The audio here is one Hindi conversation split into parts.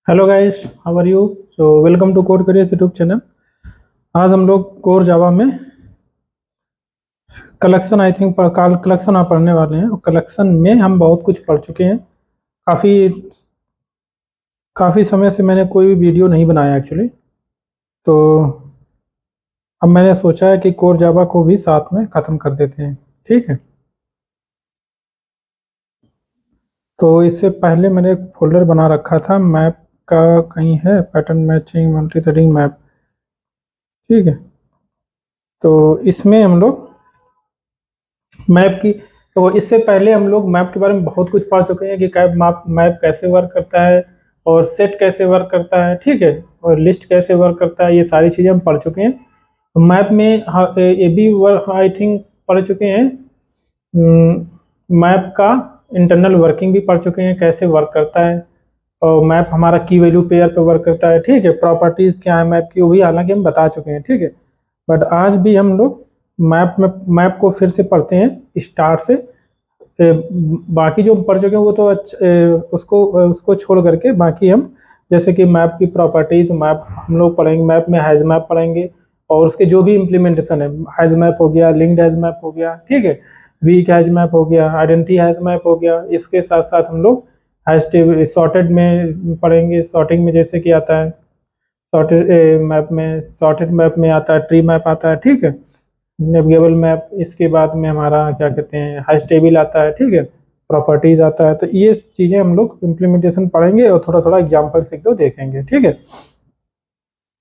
Hello guys, how are you? So welcome to code career YouTube channel. आज हम लोग कोर जावा में collection I think call collection आप पढ़ने वाले हैं। और कलेक्शन में हम बहुत कुछ पढ़ चुके हैं। काफ़ी काफ़ी समय से मैंने कोई भी वीडियो नहीं बनाया एक्चुअली। तो अब मैंने सोचा है कि कोर जावा को भी साथ में ख़त्म कर देते हैं। ठीक है। तो इससे पहले मैंने एक फोल्डर बना रखा था मैप का, कहीं है pattern matching multi threading map. ठीक है। तो इसमें हम लोग मैप की तो इससे पहले हम लोग मैप के बारे में बहुत कुछ पढ़ चुके हैं कि कैब मैप मैप कैसे वर्क करता है और सेट कैसे वर्क करता है। ठीक है। और लिस्ट कैसे वर्क करता है, ये सारी चीज़ें हम पढ़ चुके हैं। मैप में ये भी वर्क आई थिंक पढ़ चुके हैं। मैप का इंटरनल वर्किंग भी पढ़ चुके हैं, कैसे वर्क करता है। और मैप हमारा की वैल्यू पेयर पे वर्क करता है। ठीक है। प्रॉपर्टीज़ क्या है मैप की, वो भी हालांकि हम बता चुके हैं। ठीक है। बट आज भी हम लोग मैप को फिर से पढ़ते हैं स्टार्ट से। बाकी जो पढ़ चुके हैं वो तो उसको छोड़ करके बाकी हम जैसे कि मैप की प्रॉपर्टी, तो मैप हम लोग पढ़ेंगे। मैप में हैज मैप पढ़ेंगे और उसके जो भी इम्प्लीमेंटेशन है, हैज मैप हो गया, लिंक्ड हैज मैप हो गया। ठीक है। वीक हैज मैप हो गया, आइडेंटिटी हैज मैप हो गया। इसके साथ साथ हम लोग हैज टेबल सॉर्टेड में पढ़ेंगे। सॉर्टिंग में जैसे कि आता है सॉर्टेड मैप में आता है, ट्री मैप आता है। ठीक है। नेविगेबल मैप, इसके बाद में हमारा क्या कहते हैं हैश टेबल आता है। ठीक है। प्रॉपर्टीज आता है। तो ये चीज़ें हम लोग इम्प्लीमेंटेशन पढ़ेंगे और थोड़ा थोड़ा एग्जाम्पल से दो देखेंगे। ठीक है।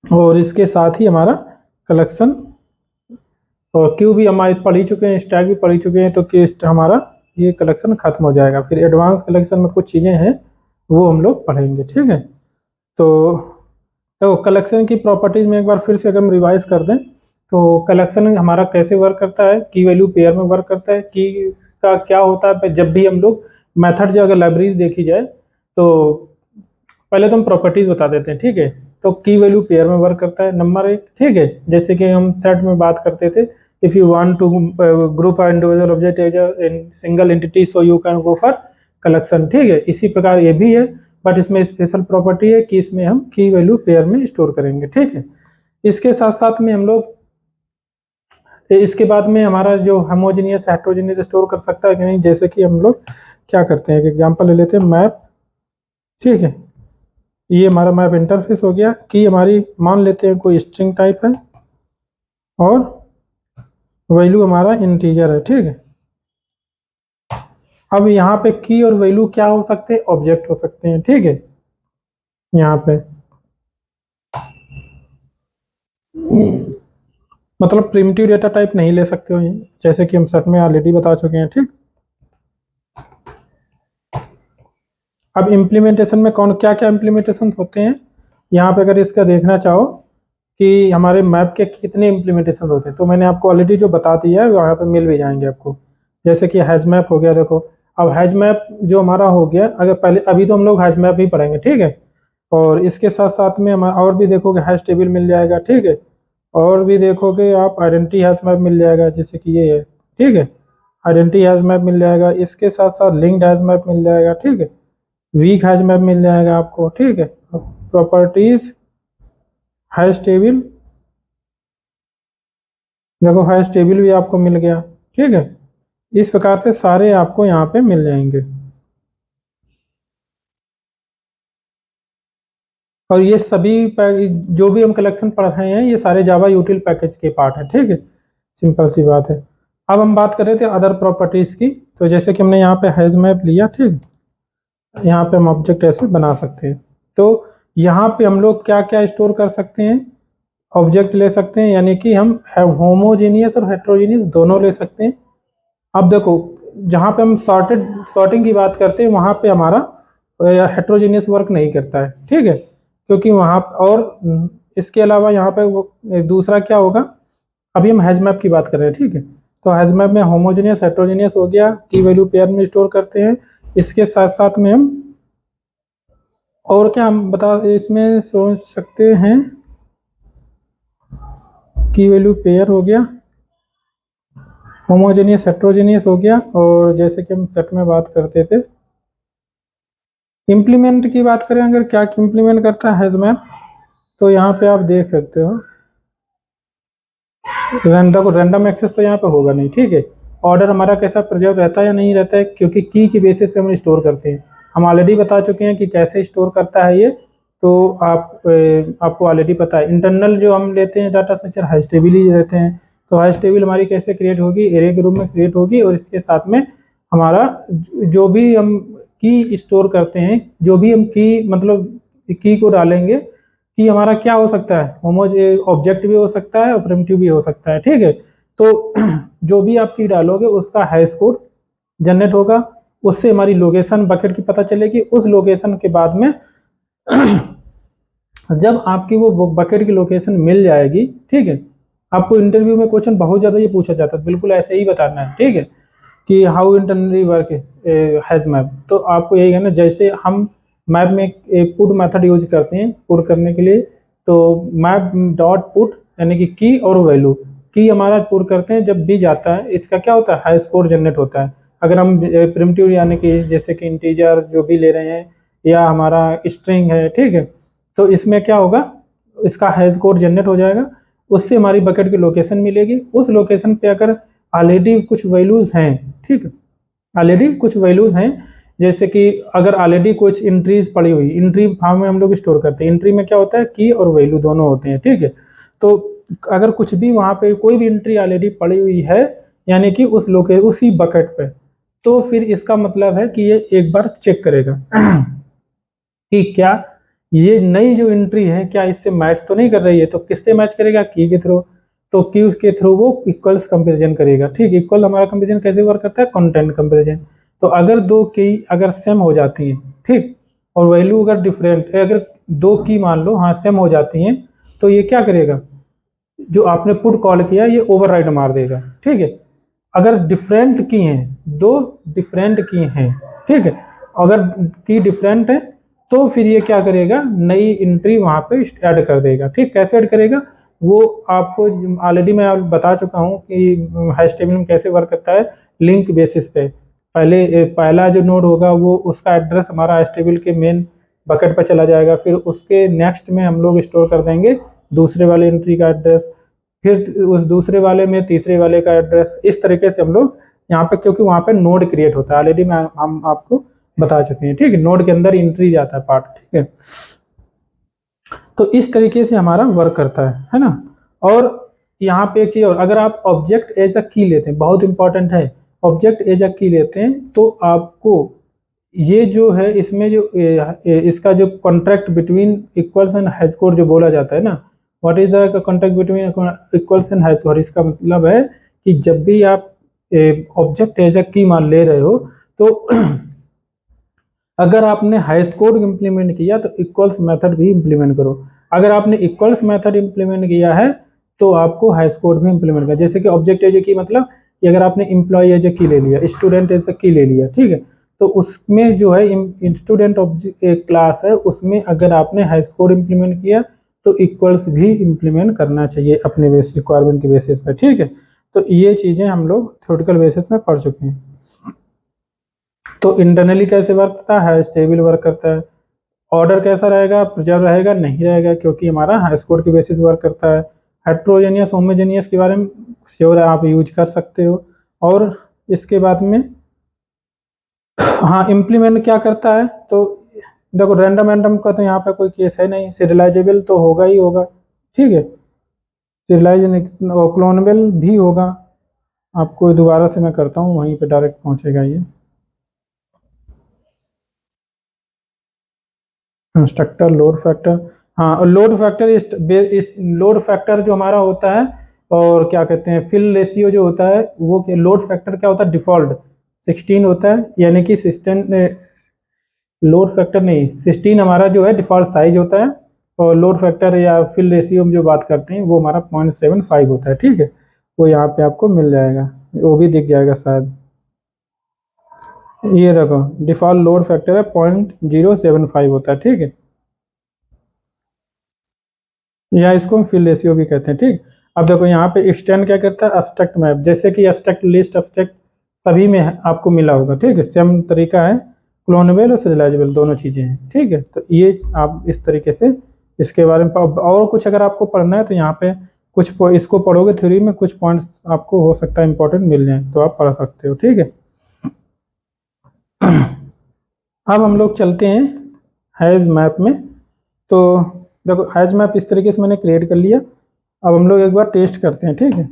और इसके साथ ही हमारा कलेक्शन और क्यू भी हमारे पढ़ ही चुके हैं, स्टैक भी पढ़ ही चुके हैं। तो हमारा ये कलेक्शन खत्म हो जाएगा। फिर एडवांस कलेक्शन में कुछ चीज़ें हैं वो हम लोग पढ़ेंगे। ठीक है। तो कलेक्शन की प्रॉपर्टीज में एक बार फिर से अगर हम रिवाइज कर दें तो कलेक्शन हमारा कैसे वर्क करता है, की वैल्यू पेयर में वर्क करता है। की का क्या होता है, जब भी हम लोग मेथड, जो अगर लाइब्रेरी देखी जाए तो पहले तो हम प्रॉपर्टीज बता देते हैं। ठीक है। तो की वैल्यू पेयर में वर्क करता है, नंबर एक। ठीक है। जैसे कि हम सेट में बात करते थे, if you want to group individual object as single entity so you can go for collection. ठीक है। इसी प्रकार ये भी है, बट इसमें स्पेशल प्रॉपर्टी है कि इसमें हम की वैल्यू पेयर में स्टोर करेंगे। ठीक है। इसके साथ साथ में हम लोग इसके बाद में हमारा जो होमोजेनियस हेट्रोजेनियस स्टोर कर सकता है कि नहीं, जैसे कि हम लोग क्या करते हैं, एक एग्जांपल ले लेते हैं मैप। ठीक है। ये हमारा मैप इंटरफेस हो गया। की हमारी मान लेते हैं कोई स्ट्रिंग टाइप है और वैल्यू हमारा इंटीजर है। ठीक है। अब यहाँ पे की और वैल्यू क्या हो सकते हैं, ऑब्जेक्ट हो सकते हैं। ठीक है। यहाँ पे मतलब प्रिमिटिव डेटा टाइप नहीं ले सकते हो, जैसे कि हम सेट में ऑलरेडी बता चुके हैं। ठीक। अब इम्प्लीमेंटेशन में कौन क्या क्या इम्प्लीमेंटेशन होते हैं, यहाँ पे अगर इसका देखना चाहो कि हमारे मैप के कितने इम्प्लीमेंटेशन होते हैं, तो मैंने आपको ऑलरेडी जो बता दिया है वहाँ पे मिल भी जाएंगे आपको। जैसे कि हैज मैप हो गया, देखो। अब हैज मैप जो हमारा हो गया, अगर पहले अभी तो हम लोग हैज मैप ही पढ़ेंगे। ठीक है। और इसके साथ साथ में हमारा और भी देखोगे, हैश टेबल मिल जाएगा। ठीक है। और भी देखोगे आप आइडेंटिटी हैश मैप मिल जाएगा, जैसे कि ये है। ठीक है। आइडेंटिटी हैश मैप मिल जाएगा, इसके साथ साथ लिंक्ड हैश मैप मिल जाएगा। ठीक है। वीक हैश मैप मिल जाएगा आपको। ठीक है। प्रॉपर्टीज हैश टेबल, देखो हैश टेबल भी आपको मिल गया। ठीक है। इस प्रकार से सारे आपको यहाँ पे मिल जाएंगे। और ये सभी जो भी हम कलेक्शन पढ़ रहे हैं, ये सारे जावा यूटिल पैकेज के पार्ट है। ठीक है। सिंपल सी बात है। अब हम बात कर रहे थे अदर प्रॉपर्टीज की। तो जैसे कि हमने यहाँ पे हैज मैप लिया। ठीक। यहाँ पे हम ऑब्जेक्ट ऐसे बना सकते हैं। तो यहाँ पे हम लोग क्या क्या स्टोर कर सकते हैं, ऑब्जेक्ट ले सकते हैं, यानी कि हम होमोजेनियस और हेट्रोजेनियस दोनों ले सकते हैं। अब देखो, जहाँ पे हम सॉर्टिंग की बात करते हैं वहाँ पे हमारा हेट्रोजेनियस वर्क नहीं करता है। ठीक है। क्योंकि वहाँ और इसके अलावा यहाँ पे वो दूसरा क्या होगा, अभी हम हैज मैप की बात कर रहे हैं। ठीक है। तो हैज मैप में होमोजेनियस हेट्रोजेनियस हो गया, की वैल्यू पेयर में स्टोर करते हैं। इसके साथ साथ में हम और क्या हम बता इसमें सोच सकते हैं, की वैल्यू पेयर हो गया, होमोजेनियस हेट्रोजेनियस हो गया। और जैसे कि हम सेट में बात करते थे इम्प्लीमेंट की बात करें अगर, क्या इम्प्लीमेंट करता है मैप, तो यहाँ पे आप देख सकते हो रैंडम एक्सेस तो यहाँ पे होगा नहीं, ठीक है। ऑर्डर हमारा कैसा प्रिजर्व रहता है या नहीं रहता है, क्योंकि की बेसिस पे हम स्टोर करते हैं। हम ऑलरेडी बता चुके हैं कि कैसे स्टोर करता है ये, तो आपको ऑलरेडी पता है। इंटरनल जो हम लेते हैं डाटा स्ट्रक्चर हैश टेबल ही रहते हैं। तो हैश टेबल हमारी कैसे क्रिएट होगी, एरे के रूप में क्रिएट होगी, और इसके साथ में हमारा जो भी हम की स्टोर करते हैं, जो भी हम की मतलब की को डालेंगे, कि हमारा क्या हो सकता है, होमोज ऑब्जेक्ट भी हो सकता है और प्रिमिटिव भी हो सकता है, ठीक है। तो जो भी आप की डालोगे उसका हैश कोड जनरेट होगा, उससे हमारी लोकेशन बकेट की पता चलेगी। उस लोकेशन के बाद में जब आपकी वो बकेट की लोकेशन मिल जाएगी, ठीक है। आपको इंटरव्यू में क्वेश्चन बहुत ज़्यादा ये पूछा जाता है, बिल्कुल ऐसे ही बताना है, ठीक है, कि how internally work has map. तो आपको यही है ना, जैसे हम मैप में एक पुट मेथड यूज करते हैं पुट करने के लिए, तो मैप डॉट पुट यानी कि की और वैल्यू, की हमारा पुट करते हैं जब भी जाता है, इसका क्या होता है, हाई स्कोर जनरेट होता है। अगर हम प्रिमिटिव यानी कि जैसे कि इंटीजर जो भी ले रहे हैं या हमारा स्ट्रिंग है, ठीक है, तो इसमें क्या होगा, इसका हाई स्कोर जनरेट हो जाएगा, उससे हमारी बकेट की लोकेशन मिलेगी। उस लोकेशन पे अगर ऑलरेडी कुछ वैल्यूज हैं, ठीक है, ऑलरेडी कुछ वैल्यूज हैं, जैसे कि अगर ऑलरेडी कुछ एंट्रीज पड़ी हुई, एंट्री फॉर्म में हम लोग स्टोर करते हैं, एंट्री में क्या होता है, की और वैल्यू दोनों होते हैं, ठीक है। तो अगर कुछ भी वहाँ पे कोई भी एंट्री ऑलरेडी पड़ी हुई है, यानी कि उसी बकेट पे, तो फिर इसका मतलब है कि ये एक बार चेक करेगा कि क्या ये नई जो एंट्री है क्या इससे मैच तो नहीं कर रही है। तो किससे मैच करेगा, की के थ्रू। तो की के थ्रू वो इक्वल्स कंपेरिजन करेगा, ठीक। इक्वल हमारा कंपेरिजन कैसे वर्क करता है, कंटेंट कंपेरिजन। तो अगर दो की अगर सेम हो जाती हैं, ठीक, और वैल्यू अगर डिफरेंट, अगर दो की मान लो हाँ सेम हो जाती हैं, तो ये क्या करेगा, जो आपने पुट कॉल किया ये ओवरराइड मार देगा, ठीक है। अगर डिफरेंट की हैं, दो डिफरेंट की हैं, ठीक है, अगर की डिफरेंट है तो फिर ये क्या करेगा, नई एंट्री वहां पे ऐड कर देगा, ठीक। कैसे ऐड करेगा वो आपको ऑलरेडी मैं बता चुका हूँ कि हैश टेबल में कैसे वर्क करता है, लिंक बेसिस पे। पहला जो नोड होगा वो उसका एड्रेस हमारा हैश टेबल के मेन बकेट पर चला जाएगा, फिर उसके नेक्स्ट में हम लोग स्टोर कर देंगे दूसरे वाले एंट्री का एड्रेस, फिर उस दूसरे वाले में तीसरे वाले का एड्रेस। इस तरीके से हम लोग यहाँ पे, क्योंकि वहाँ पे नोड क्रिएट होता है, ऑलरेडी हम आपको बता चुके हैं, ठीक है। नोड के अंदर एंट्री जाता है पार्ट, ठीक है। तो इस तरीके से हमारा वर्क करता है ना। और यहाँ पे एक चीज और, अगर आप ऑब्जेक्ट एज अ की लेते हैं, बहुत इंपॉर्टेंट है, ऑब्जेक्ट एज अ की लेते हैं, तो आपको ये जो है इसमें जो इसका जो contract between equals and hash code जो बोला जाता है ना, what is the contract between equals and hash code, इसका मतलब है कि जब भी आप ऑब्जेक्ट एज अ की मान ले रहे हो, तो अगर आपने हैश कोड इम्प्लीमेंट किया तो इक्वल्स मेथड भी इम्प्लीमेंट करो। अगर आपने इक्वल्स मेथड इम्प्लीमेंट किया है तो आपको हैश कोड भी इम्प्लीमेंट करना। जैसे कि ऑब्जेक्ट एज ए की मतलब कि अगर आपने एम्प्लॉय एज ए की ले लिया, स्टूडेंट एज ए की ले लिया, ठीक है, तो उसमें जो है स्टूडेंट ऑब्जेक्ट एक क्लास है, उसमें अगर आपने हैश कोड इम्प्लीमेंट किया तो इक्वल्स भी इम्प्लीमेंट करना चाहिए अपने बेस रिक्वायरमेंट के बेसिस पर, ठीक है। तो ये चीज़ें हम लोग थ्योरेटिकल बेसिस में पढ़ चुके हैं। तो इंटरनली कैसे वर्क करता है, स्टेबल वर्क करता है। ऑर्डर कैसा रहेगा, प्रिजर्व रहेगा नहीं रहेगा, क्योंकि हमारा हैश कोड के बेसिस वर्क करता है। हेट्रोजेनियस होमोजेनियस के बारे में श्योर आप यूज कर सकते हो। और इसके बाद में हाँ इम्प्लीमेंट क्या करता है, तो देखो रैंडम का तो यहाँ पे कोई केस है नहीं, सीरियलाइजेबल तो होगा ही होगा, ठीक है, सीरियलाइज और क्लोनेबल भी होगा। आपको दोबारा से मैं करता हूँ, वहीं पे डायरेक्ट पहुँचेगा ये इंस्ट्रक्टर लोड फैक्टर। हाँ, और लोड फैक्टर जो हमारा होता है, और क्या कहते हैं फिल रेशियो जो होता है, वो लोड फैक्टर क्या होता है, डिफॉल्ट 16 होता है, यानी कि 16 लोड फैक्टर नहीं 16 हमारा जो है डिफॉल्ट साइज होता है, और लोड फैक्टर या फिल रेशियो में जो बात करते हैं वो हमारा 0.75 होता है, ठीक है। वो यहाँ पे आपको मिल जाएगा, वो भी दिख जाएगा शायद, ये देखो डिफॉल्ट लोड फैक्टर है 0.075 होता है, ठीक है, या इसको हम फिल रेशियो भी कहते हैं, ठीक। अब देखो यहाँ पे एक्सटेंड क्या करता है, एब्स्ट्रैक्ट मैप, जैसे कि एब्स्ट्रैक्ट लिस्ट एब्स्ट्रैक्ट सभी में आपको मिला होगा, ठीक है, सेम तरीका है, क्लोनेबल और सीरियलाइजेबल दोनों चीज़ें हैं, ठीक है। तो ये आप इस तरीके से इसके बारे में और कुछ अगर आपको पढ़ना है तो यहाँ पे कुछ इसको पढ़ोगे थ्योरी में, कुछ पॉइंट्स आपको हो सकता है इंपॉर्टेंट मिल जाए तो आप पढ़ सकते हो, ठीक है। अब हम लोग चलते हैं हैज़ मैप में। तो देखो हैज़ मैप इस तरीके से मैंने क्रिएट कर लिया। अब हम लोग एक बार टेस्ट करते हैं, ठीक है।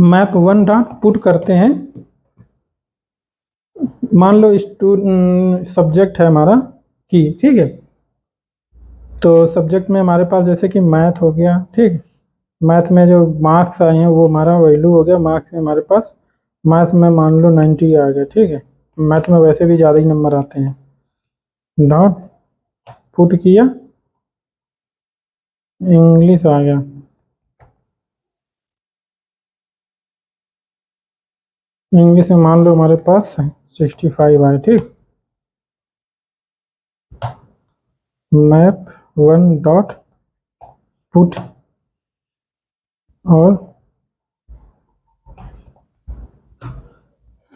मैप 1 डॉट पुट करते हैं। मान लो सब्जेक्ट है हमारा की, ठीक है। तो सब्जेक्ट में हमारे पास जैसे कि मैथ हो गया, ठीक। मैथ में जो मार्क्स आए हैं वो हमारा वैल्यू हो गया। मार्क्स में हमारे पास मैथ में मान लो 90 आ गया, ठीक है। मैथ में वैसे भी ज़्यादा ही नंबर आते हैं। डॉट पुट किया, इंग्लिश आ गया। इंग्लिश में मान लो हमारे पास 65 आए, ठीक। मैप 1 डॉट पुट और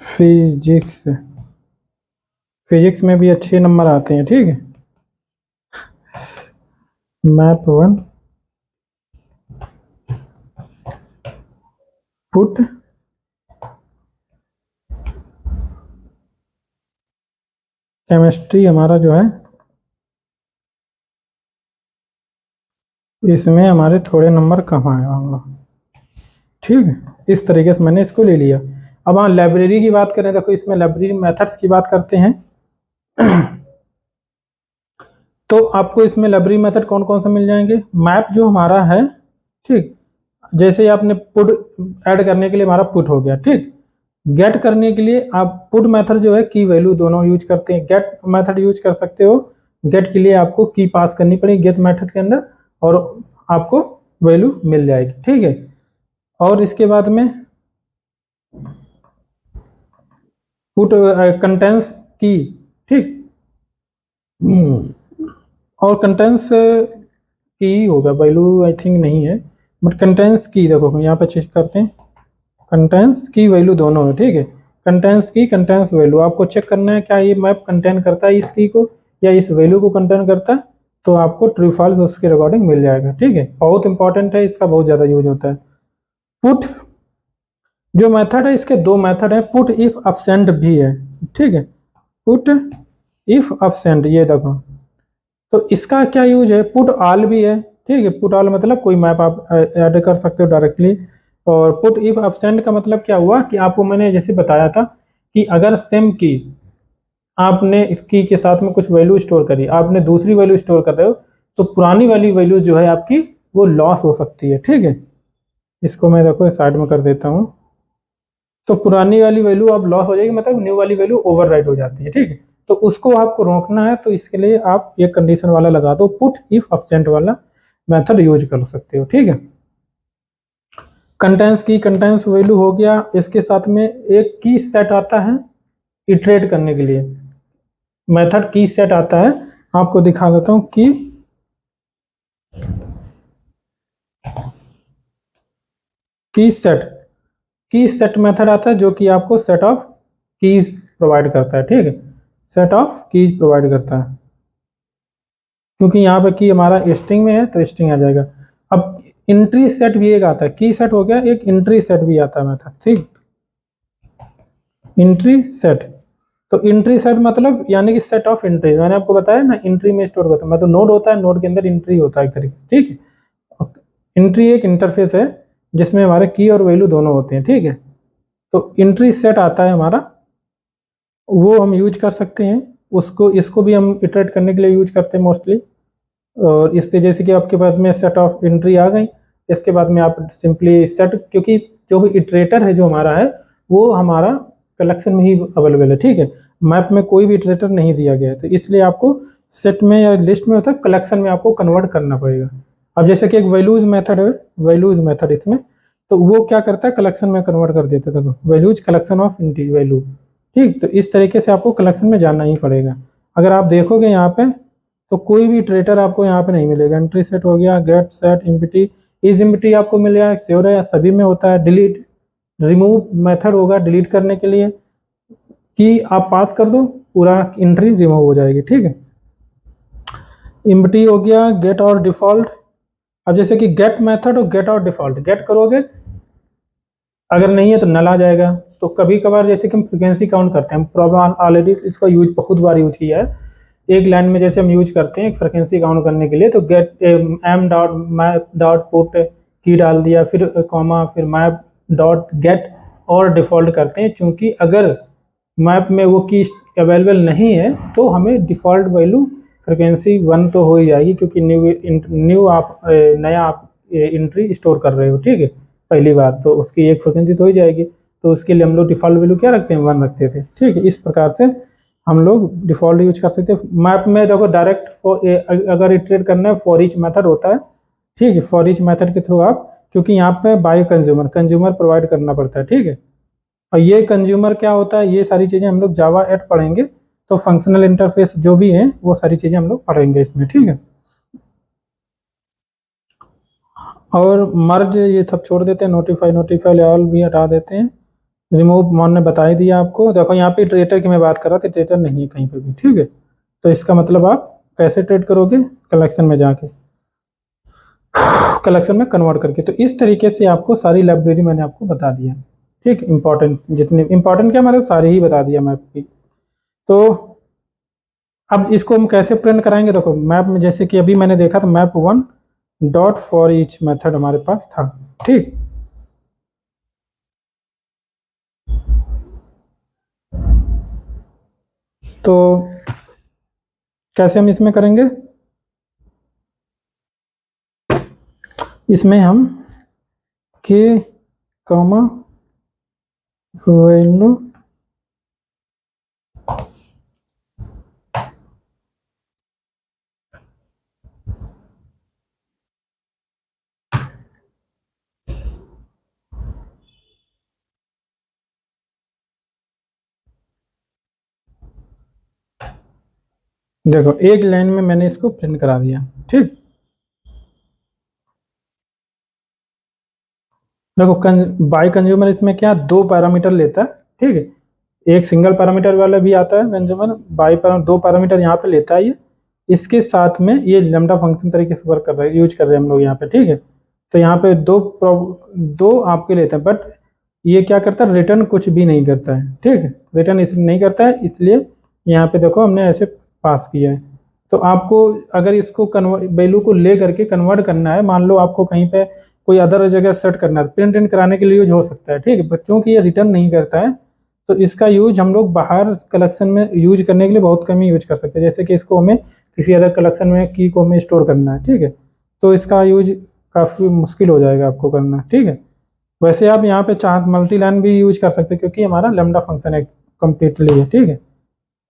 फिजिक्स, फिजिक्स में भी अच्छे नंबर आते हैं, ठीक है। मैप 1 पुट केमिस्ट्री हमारा जो है इसमें हमारे थोड़े नंबर कम आए होंगे, ठीक है। इस तरीके से मैंने इसको ले लिया। अब हाँ लाइब्रेरी की बात करें, देखो इसमें लाइब्रेरी मेथड्स की बात करते हैं। तो आपको इसमें लाइब्रेरी मेथड कौन कौन से मिल जाएंगे। मैप जो हमारा है, ठीक। जैसे आपने पुट ऐड करने के लिए हमारा पुट हो गया, ठीक। गेट करने के लिए आप पुट मेथड जो है की वैल्यू दोनों यूज करते हैं। गेट मेथड यूज कर सकते हो, गेट के लिए आपको की पास करनी पड़ेगी गेट मेथड के अंदर और आपको वैल्यू मिल जाएगी, ठीक है। और इसके बाद में पुट कंटेंट्स की, ठीक। और कंटेंट्स की होगा, वैल्यू आई थिंक नहीं है, बट कंटेंट्स की देखो यहाँ पे चेक करते हैं। कंटेंट्स की वैल्यू दोनों है, ठीक है। कंटेंट्स की कंटेंट्स वैल्यू आपको चेक करना है क्या ये मैप कंटेन करता है इस की को या इस वैल्यू को कंटेन करता है। तो आपको ट्रू फॉल्स उसके रिकॉर्डिंग मिल जाएगा, ठीक है। बहुत इंपॉर्टेंट है, इसका बहुत ज़्यादा यूज होता है। पुट जो मेथड है, इसके दो मेथड है, पुट इफ एब्सेंट भी है, ठीक है। पुट इफ एब्सेंट, ये देखो तो इसका क्या यूज है, पुट ऑल भी है, ठीक है। पुट ऑल मतलब कोई मैप आप ऐड कर सकते हो डायरेक्टली। और पुट इफ एब्सेंट का मतलब क्या हुआ कि आपको मैंने जैसे बताया था कि अगर सेम की आपने इस की के साथ में कुछ वैल्यू स्टोर करी, आपने दूसरी वैल्यू स्टोर कर रहे हो तो पुरानी वाली वैल्यू जो है आपकी वो लॉस हो सकती है, ठीक है। इसको मैं देखो साइड में कर देता हूँ। तो पुरानी वाली वैल्यू अब लॉस हो जाएगी, मतलब न्यू वाली वैल्यू ओवरराइट हो जाती है, ठीक है। तो उसको आपको रोकना है, तो इसके लिए आप एक कंडीशन वाला लगा दो, पुट इफ एब्सेंट वाला मेथड यूज कर सकते हो, ठीक है। कंटेंट्स की कंटेंट्स वैल्यू हो गया, इसके साथ में एक की सेट आता है इटरेट करने के लिए। मेथड की सेट आता है, आपको दिखा देता हूँ की सेट मेथड आता है जो कि आपको सेट ऑफ कीज प्रोवाइड करता है, ठीक है। सेट ऑफ कीज प्रोवाइड करता है, क्योंकि यहाँ पे की हमारा स्ट्रिंग में है तो स्ट्रिंग आ जाएगा। अब एंट्री सेट भी एक आता है, की सेट हो गया, एक एंट्री सेट भी आता है मेथड, ठीक। एंट्री सेट, तो एंट्री सेट मतलब यानी कि सेट ऑफ एंट्री, मैंने आपको बताया ना एंट्री में स्टोर करता है, मतलब नोड होता है, नोड के अंदर एंट्री होता है एक तरीके से, ठीक है। एंट्री एक इंटरफेस है जिसमें हमारे की और वैल्यू दोनों होते हैं, ठीक है। तो एंट्री सेट आता है हमारा, वो हम यूज कर सकते हैं। उसको इसको भी हम इटरेट करने के लिए यूज करते हैं मोस्टली। और इससे जैसे कि आपके पास में सेट ऑफ एंट्री आ गई, इसके बाद में आप सिंपली सेट, क्योंकि जो भी इटरेटर है जो हमारा है वो हमारा कलेक्शन में ही अवेलेबल है, ठीक है। मैप में कोई भी इटरेटर नहीं दिया गया है, तो इसलिए आपको सेट में या लिस्ट में होता है, कलेक्शन में आपको कन्वर्ट करना पड़ेगा। अब जैसे कि एक वैल्यूज मेथड है, वैल्यूज मेथड इसमें, तो वो क्या करता है कलेक्शन में कन्वर्ट कर देता है, देखो वैल्यूज कलेक्शन ऑफ इंटी वैल्यू, ठीक। तो इस तरीके से आपको कलेक्शन में जाना ही पड़ेगा। अगर आप देखोगे यहाँ पे तो कोई भी इटरेटर आपको यहाँ पे नहीं मिलेगा। एंट्री सेट हो गया, get set, empty, is empty आपको मिलेगा, श्योर है सभी में होता है। डिलीट रिमूव मेथड होगा डिलीट करने के लिए, कि आप पास कर दो पूरा एंट्री रिमूव हो जाएगी, ठीक है। एम्प्टी हो गया, गेट और डिफॉल्ट। अब जैसे कि गेट मेथड और गेट और डिफॉल्ट, गेट करोगे अगर नहीं है तो नल आ जाएगा। तो कभी कभार जैसे कि हम फ्रिक्वेंसी काउंट करते हैं, प्रॉब्लम ऑलरेडी इसका यूज बहुत बार यूज किया है। एक लाइन में जैसे हम यूज करते हैं एक फ्रिक्वेंसी काउंट करने के लिए, तो get M dot map dot put key डाल दिया, फिर कॉमा, फिर मैप डॉट गेट और डिफॉल्ट करते हैं, क्योंकि अगर मैप में वो की अवेलेबल नहीं है तो हमें डिफ़ॉल्ट वैल्यू फ्रिक्वेंसी 1 तो हो ही जाएगी, क्योंकि न्यू आप नया आप एंट्री स्टोर कर रहे हो, ठीक है, पहली बार तो उसकी एक फ्रिक्वेंसी तो हो ही जाएगी। तो उसके लिए हम लोग डिफ़ॉल्ट वैल्यू क्या रखते हैं, 1 रखते थे, ठीक है। इस प्रकार से हम लोग डिफ़ॉल्ट यूज कर सकते हैं। मैप में देखो डायरेक्ट अगर इटरेट करना है फॉर ईच मेथड होता है, ठीक है, फॉर ईच मेथड के थ्रू आप, क्योंकि यहाँ पे बाय कंज्यूमर कंज्यूमर प्रोवाइड करना पड़ता है, ठीक है। और ये कंज्यूमर क्या होता है, ये सारी चीज़ें हम लोग जावा 8 पढ़ेंगे, तो फंक्शनल इंटरफेस जो भी है वो सारी चीज़ें हम लोग पढ़ेंगे इसमें, ठीक है। और मर्ज ये सब छोड़ देते हैं, नोटिफाई नोटिफाई ऑल भी हटा देते हैं। रिमूव मान ने बता ही दिया आपको। देखो यहाँ पे ट्रेटर की मैं बात कर रहा था, ट्रेटर नहीं है कहीं पे भी, ठीक है। तो इसका मतलब आप कैसे ट्रेड करोगे, कलेक्शन में जाके, कलेक्शन में कन्वर्ट करके। तो इस तरीके से आपको सारी लाइब्रेरी मैंने आपको बता दिया, ठीक। इंपॉर्टेंट जितने इंपॉर्टेंट क्या मतलब सारी ही बता दिया मैप की। तो अब इसको हम कैसे प्रिंट कराएंगे, देखो मैप में जैसे कि अभी मैंने देखा था map 1 dot for each method हमारे पास था, ठीक। तो कैसे हम इसमें करेंगे, इसमें हम के कॉमा वैल्यू देखो एक लाइन में मैंने इसको प्रिंट करा दिया, ठीक। देखो बाय कंज्यूमर इसमें क्या दो पैरामीटर लेता है, ठीक है। एक सिंगल पैरामीटर वाला भी आता है कंज्यूमर, बाय दो पैरामीटर यहाँ पे लेता है ये। इसके साथ में ये लैम्डा फंक्शन तरीके से वर्क कर रहा है, यूज कर रहे हैं हम लोग यहाँ पे, ठीक है। तो यहाँ पे दो आपके लेते हैं, बट ये क्या करता है, रिटर्न कुछ भी नहीं करता है, ठीक है। रिटर्न इसलिए नहीं करता है, इसलिए यहाँ पे देखो हमने ऐसे पास किया है। तो आपको अगर इसको कन्वर्ट वैल्यू को ले करके कन्वर्ट करना है, मान लो आपको कहीं पे कोई अदर जगह सेट करना है, प्रिंट इन कराने के लिए यूज हो सकता है, ठीक है। बट चूंकि ये रिटर्न नहीं करता है, तो इसका यूज हम लोग बाहर कलेक्शन में यूज करने के लिए बहुत कम ही यूज कर सकते हैं। जैसे कि इसको हमें किसी अदर कलेक्शन में की को हमें स्टोर करना है, ठीक है, तो इसका यूज काफ़ी मुश्किल हो जाएगा आपको करना, ठीक है। वैसे आप यहाँ पे चाह मल्टी लाइन भी यूज कर सकते हैं, क्योंकि हमारा लैम्डा फंक्शन है कम्प्लीटली है, ठीक है।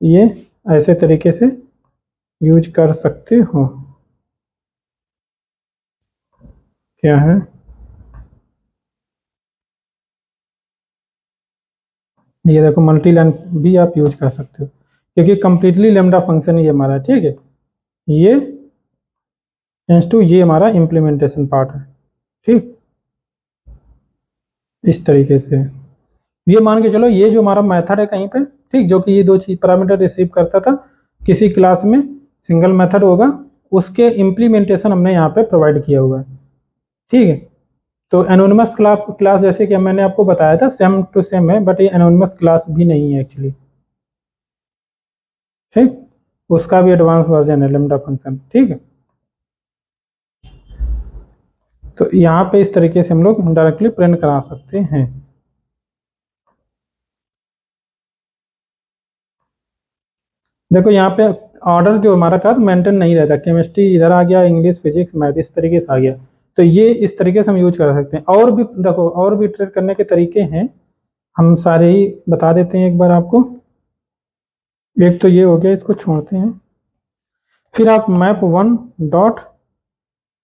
ये ऐसे तरीके से यूज कर सकते हो। क्या है, ये देखो मल्टी लाइन भी आप यूज कर सकते हो, क्योंकि कम्प्लीटली लैम्डा फंक्शन ही हमारा, ठीक है। ये ये हमारा इम्प्लीमेंटेशन पार्ट है, ठीक। इस तरीके से ये मान के चलो, ये जो हमारा मेथड है कहीं पे, ठीक, जो कि ये दो चीज पैरामीटर रिसीव करता था किसी क्लास में, सिंगल मेथड होगा, उसके इम्प्लीमेंटेशन हमने यहाँ पे प्रोवाइड किया हुआ है, ठीक है। तो एनोनिमस क्लास जैसे कि मैंने आपको बताया था सेम टू सेम है, बट ये एनोनिमस क्लास भी नहीं है एक्चुअली, ठीक। उसका भी एडवांस वर्जन है लैम्डा फंक्शन, ठीक है। तो यहाँ पे इस तरीके से हम लोग डायरेक्टली प्रिंट करा सकते हैं। देखो यहाँ पे ऑर्डर जो हमारा था मेंटेन नहीं रहता, केमिस्ट्री इधर आ गया, इंग्लिश फिजिक्स मैथ इस तरीके से आ गया। तो ये इस तरीके से हम यूज कर सकते हैं। और भी देखो और भी ट्रेड करने के तरीके हैं, हम सारे ही बता देते हैं एक बार आपको। एक तो ये हो गया, इसको छोड़ते हैं। फिर आप मैप 1 डॉट,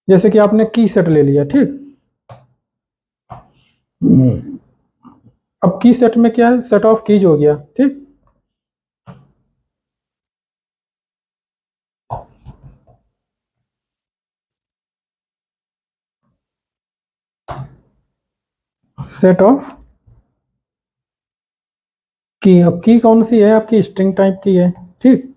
जैसे कि आपने की सेट ले लिया, ठीक। अब की सेट में क्या है, सेट ऑफ कीज हो गया, ठीक। सेट ऑफ की। अब की कौन सी है आपकी, स्ट्रिंग टाइप की है, ठीक।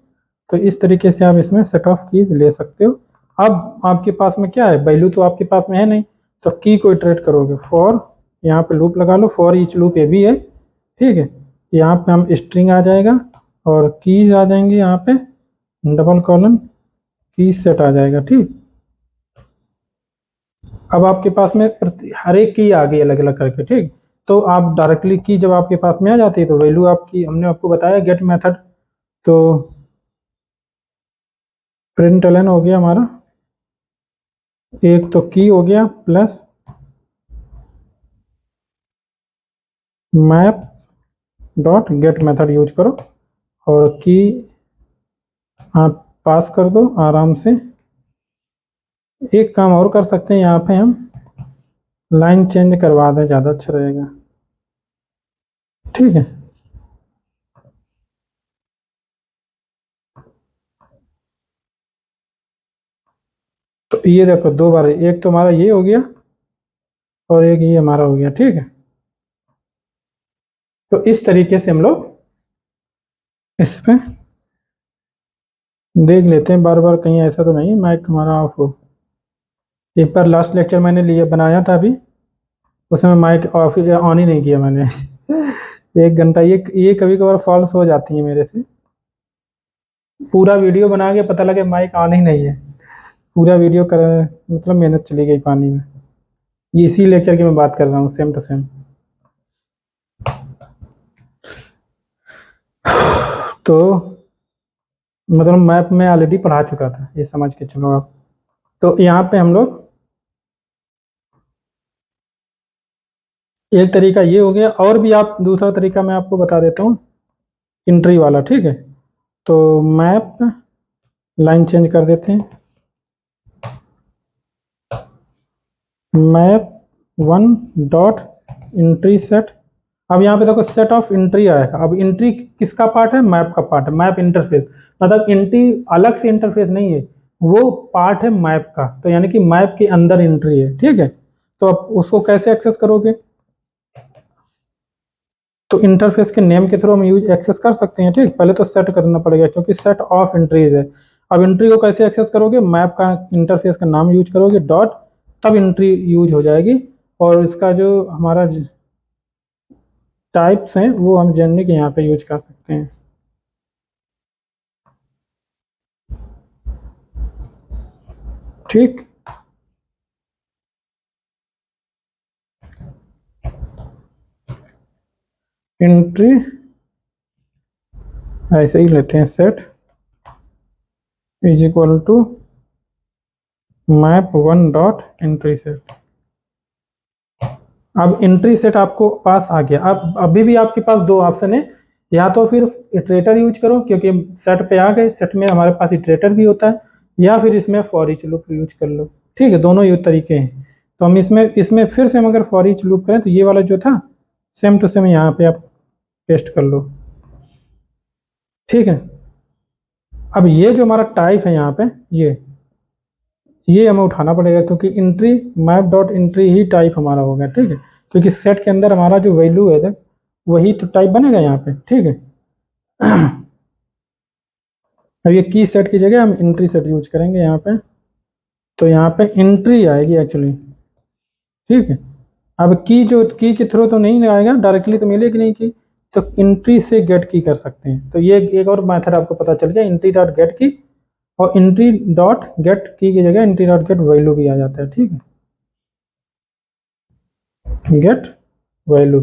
तो इस तरीके से आप इसमें सेट ऑफ कीज ले सकते हो। अब आपके पास में क्या है, वैल्यू तो आपके पास में है नहीं, तो की को इटरेट करोगे। फॉर, यहाँ पे लूप लगा लो, फॉर ईच लूप ये भी है, ठीक है। यहाँ पे हम स्ट्रिंग आ जाएगा और कीज आ जाएंगी, यहाँ पे डबल कॉलन की सेट आ जाएगा, ठीक। अब आपके पास में हर एक की आ गई अलग अलग करके, ठीक। तो आप डायरेक्टली की जब आपके पास में आ जाती है तो वैल्यू आपकी, हमने आपको बताया गेट मेथड, तो प्रिंटलन हो गया हमारा, एक तो की हो गया plus map dot get method use करो और की आप पास कर दो आराम से। एक काम और कर सकते हैं, यहाँ पे हम लाइन चेंज करवा दें, ज़्यादा अच्छा रहेगा, ठीक है। तो ये देखो दो बार, एक तो हमारा ये हो गया और एक ये हमारा हो गया, ठीक है। तो इस तरीके से हम लोग इस पे देख लेते हैं, बार बार कहीं ऐसा तो नहीं माइक हमारा ऑफ हो। एक बार लास्ट लेक्चर मैंने लिया बनाया था अभी, उसमें माइक ऑफ ऑन ही नहीं किया मैंने। 1 घंटा ये कभी कभार फॉल्स हो जाती है मेरे से। पूरा वीडियो बना के पता लगे माइक ऑन ही नहीं है, पूरा वीडियो कर, मतलब मेहनत चली गई पानी में। ये इसी लेक्चर की मैं बात कर रहा हूँ, सेम टू सेम। तो मतलब मैप में ऑलरेडी पढ़ा चुका था, ये समझ के चलो आप। तो यहाँ पे हम लोग एक तरीका ये हो गया, और भी आप दूसरा तरीका मैं आपको बता देता हूँ, एंट्री वाला, ठीक है। तो मैप लाइन चेंज कर देते हैं, मैप 1 डॉट एंट्री सेट। अब यहाँ पे देखो सेट ऑफ एंट्री आएगा। अब एंट्री किसका पार्ट है, मैप का पार्ट है, मैप इंटरफेस। मतलब एंट्री अलग से इंटरफेस नहीं है, वो पार्ट है मैप का, तो यानी कि मैप के अंदर एंट्री है, ठीक है। तो अब उसको कैसे एक्सेस करोगे, तो इंटरफेस के नेम के थ्रू हम यूज एक्सेस कर सकते हैं, ठीक। पहले तो सेट करना पड़ेगा क्योंकि सेट ऑफ एंट्रीज है। अब एंट्री को कैसे एक्सेस करोगे, मैप का इंटरफेस का नाम यूज करोगे डॉट, तब एंट्री यूज हो जाएगी। और इसका जो हमारा टाइप्स हैं वो हम जानने के यहाँ पे यूज कर सकते हैं, ठीक। एंट्री ऐसे ही लेते हैं, set is equal to map 1 dot entry set. अब एंट्री सेट आपको पास आ गया। अब अभी भी आपके पास दो ऑप्शन है, या तो फिर इटरेटर यूज करो क्योंकि सेट पे आ गए, सेट में हमारे पास इटरेटर भी होता है, या फिर इसमें फॉर ईच लूप यूज कर लो, ठीक है। दोनों यूज तरीके हैं। तो हम इसमें इसमें फिर से हम अगर फॉर ईच लूप करें तो ये वाला जो था सेम टू सेम यहाँ पे आप पेस्ट कर लो, ठीक है। अब ये जो हमारा टाइप है यहाँ पे, ये हमें उठाना पड़ेगा क्योंकि एंट्री मैप डॉट एंट्री ही टाइप हमारा हो गया, ठीक है। क्योंकि सेट के अंदर हमारा जो वैल्यू है वही तो टाइप बनेगा यहाँ पे, ठीक है। अब ये की सेट की जगह हम एंट्री सेट यूज करेंगे यहाँ पे, तो यहाँ पे एंट्री आएगी एक्चुअली, ठीक है। अब की जो की के थ्रू तो नहीं आएगा, डायरेक्टली तो मिलेगी नहीं की, तो एंट्री से गेट की कर सकते हैं। तो ये एक और मेथड आपको पता चल गया, एंट्री डॉट गेट की, और एंट्री डॉट गेट की जगह एंट्री डॉट गेट वैल्यू भी आ जाता है, ठीक है। गेट वैल्यू,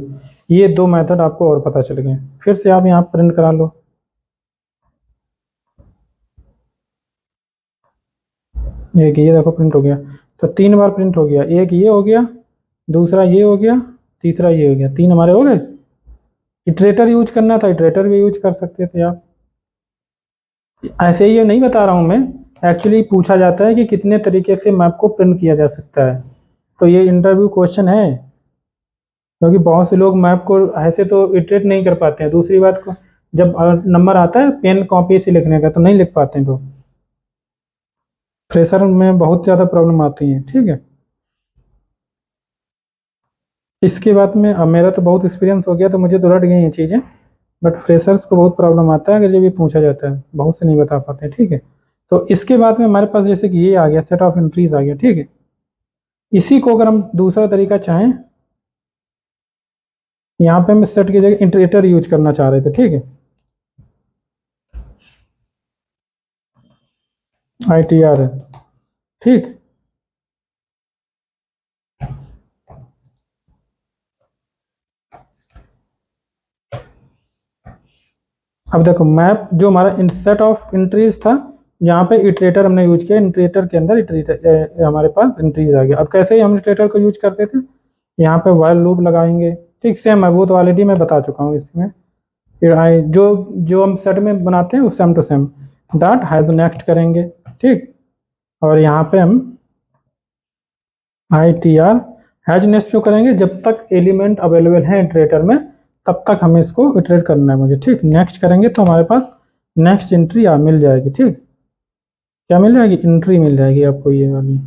ये दो मेथड आपको और पता चल गए। फिर से आप यहाँ प्रिंट करा लो, एक ये देखो प्रिंट हो गया, तो 3 बार प्रिंट हो गया। एक ये हो गया, दूसरा ये हो गया, तीसरा ये हो गया, 3 हमारे हो गए। इटरेटर यूज करना था, इटरेटर भी यूज कर सकते थे आप। ऐसे ही ये नहीं बता रहा हूँ मैं, एक्चुअली पूछा जाता है कि कितने तरीके से मैप को प्रिंट किया जा सकता है, तो ये इंटरव्यू क्वेश्चन है। क्योंकि बहुत से लोग मैप को ऐसे तो इटरेट नहीं कर पाते हैं, दूसरी बात को जब नंबर आता है पेन कॉपी से लिखने का तो नहीं लिख पाते हैं लोग, फ्रेशर में बहुत ज़्यादा प्रॉब्लम आती है, ठीक है। इसके बाद में अब मेरा तो बहुत एक्सपीरियंस हो गया तो मुझे तो रट गई ये चीज़ें, बट फ्रेशर्स को बहुत प्रॉब्लम आता है अगर जब ये पूछा जाता है, बहुत से नहीं बता पाते, ठीक है। तो इसके बाद में हमारे पास जैसे कि ये आ गया, सेट ऑफ एंट्रीज आ गया, ठीक है। इसी को अगर हम दूसरा तरीका चाहें, यहाँ पे हम सेट की जगह इंटरेटर यूज करना चाह रहे थे, ठीक है, ITR है, ठीक। अब देखो मैप जो हमारा सेट ऑफ एंट्रीज था, यहाँ पे इटरेटर हमने यूज किया, इटरेटर के अंदर इटरेटर हमारे पास एंट्रीज आ गया। अब कैसे ही हम इटरेटर को यूज करते थे, यहाँ पे व्हाइल लूप लगाएंगे, ठीक, सेम है वो तो ऑलरेडी मैं बता चुका हूँ इसमें। फिर जो जो हम सेट में बनाते हैं वो same to same dot hash next करेंगे, ठीक। और यहाँ पे हम ITR हैज नेक्स्ट क्यों करेंगे, जब तक एलिमेंट अवेलेबल है इटरेटर में तब तक हमें इसको इटरेट करना है मुझे, ठीक। नेक्स्ट करेंगे तो हमारे पास नेक्स्ट एंट्री मिल जाएगी, ठीक। क्या मिल जाएगी, एंट्री मिल जाएगी आपको ये वाली।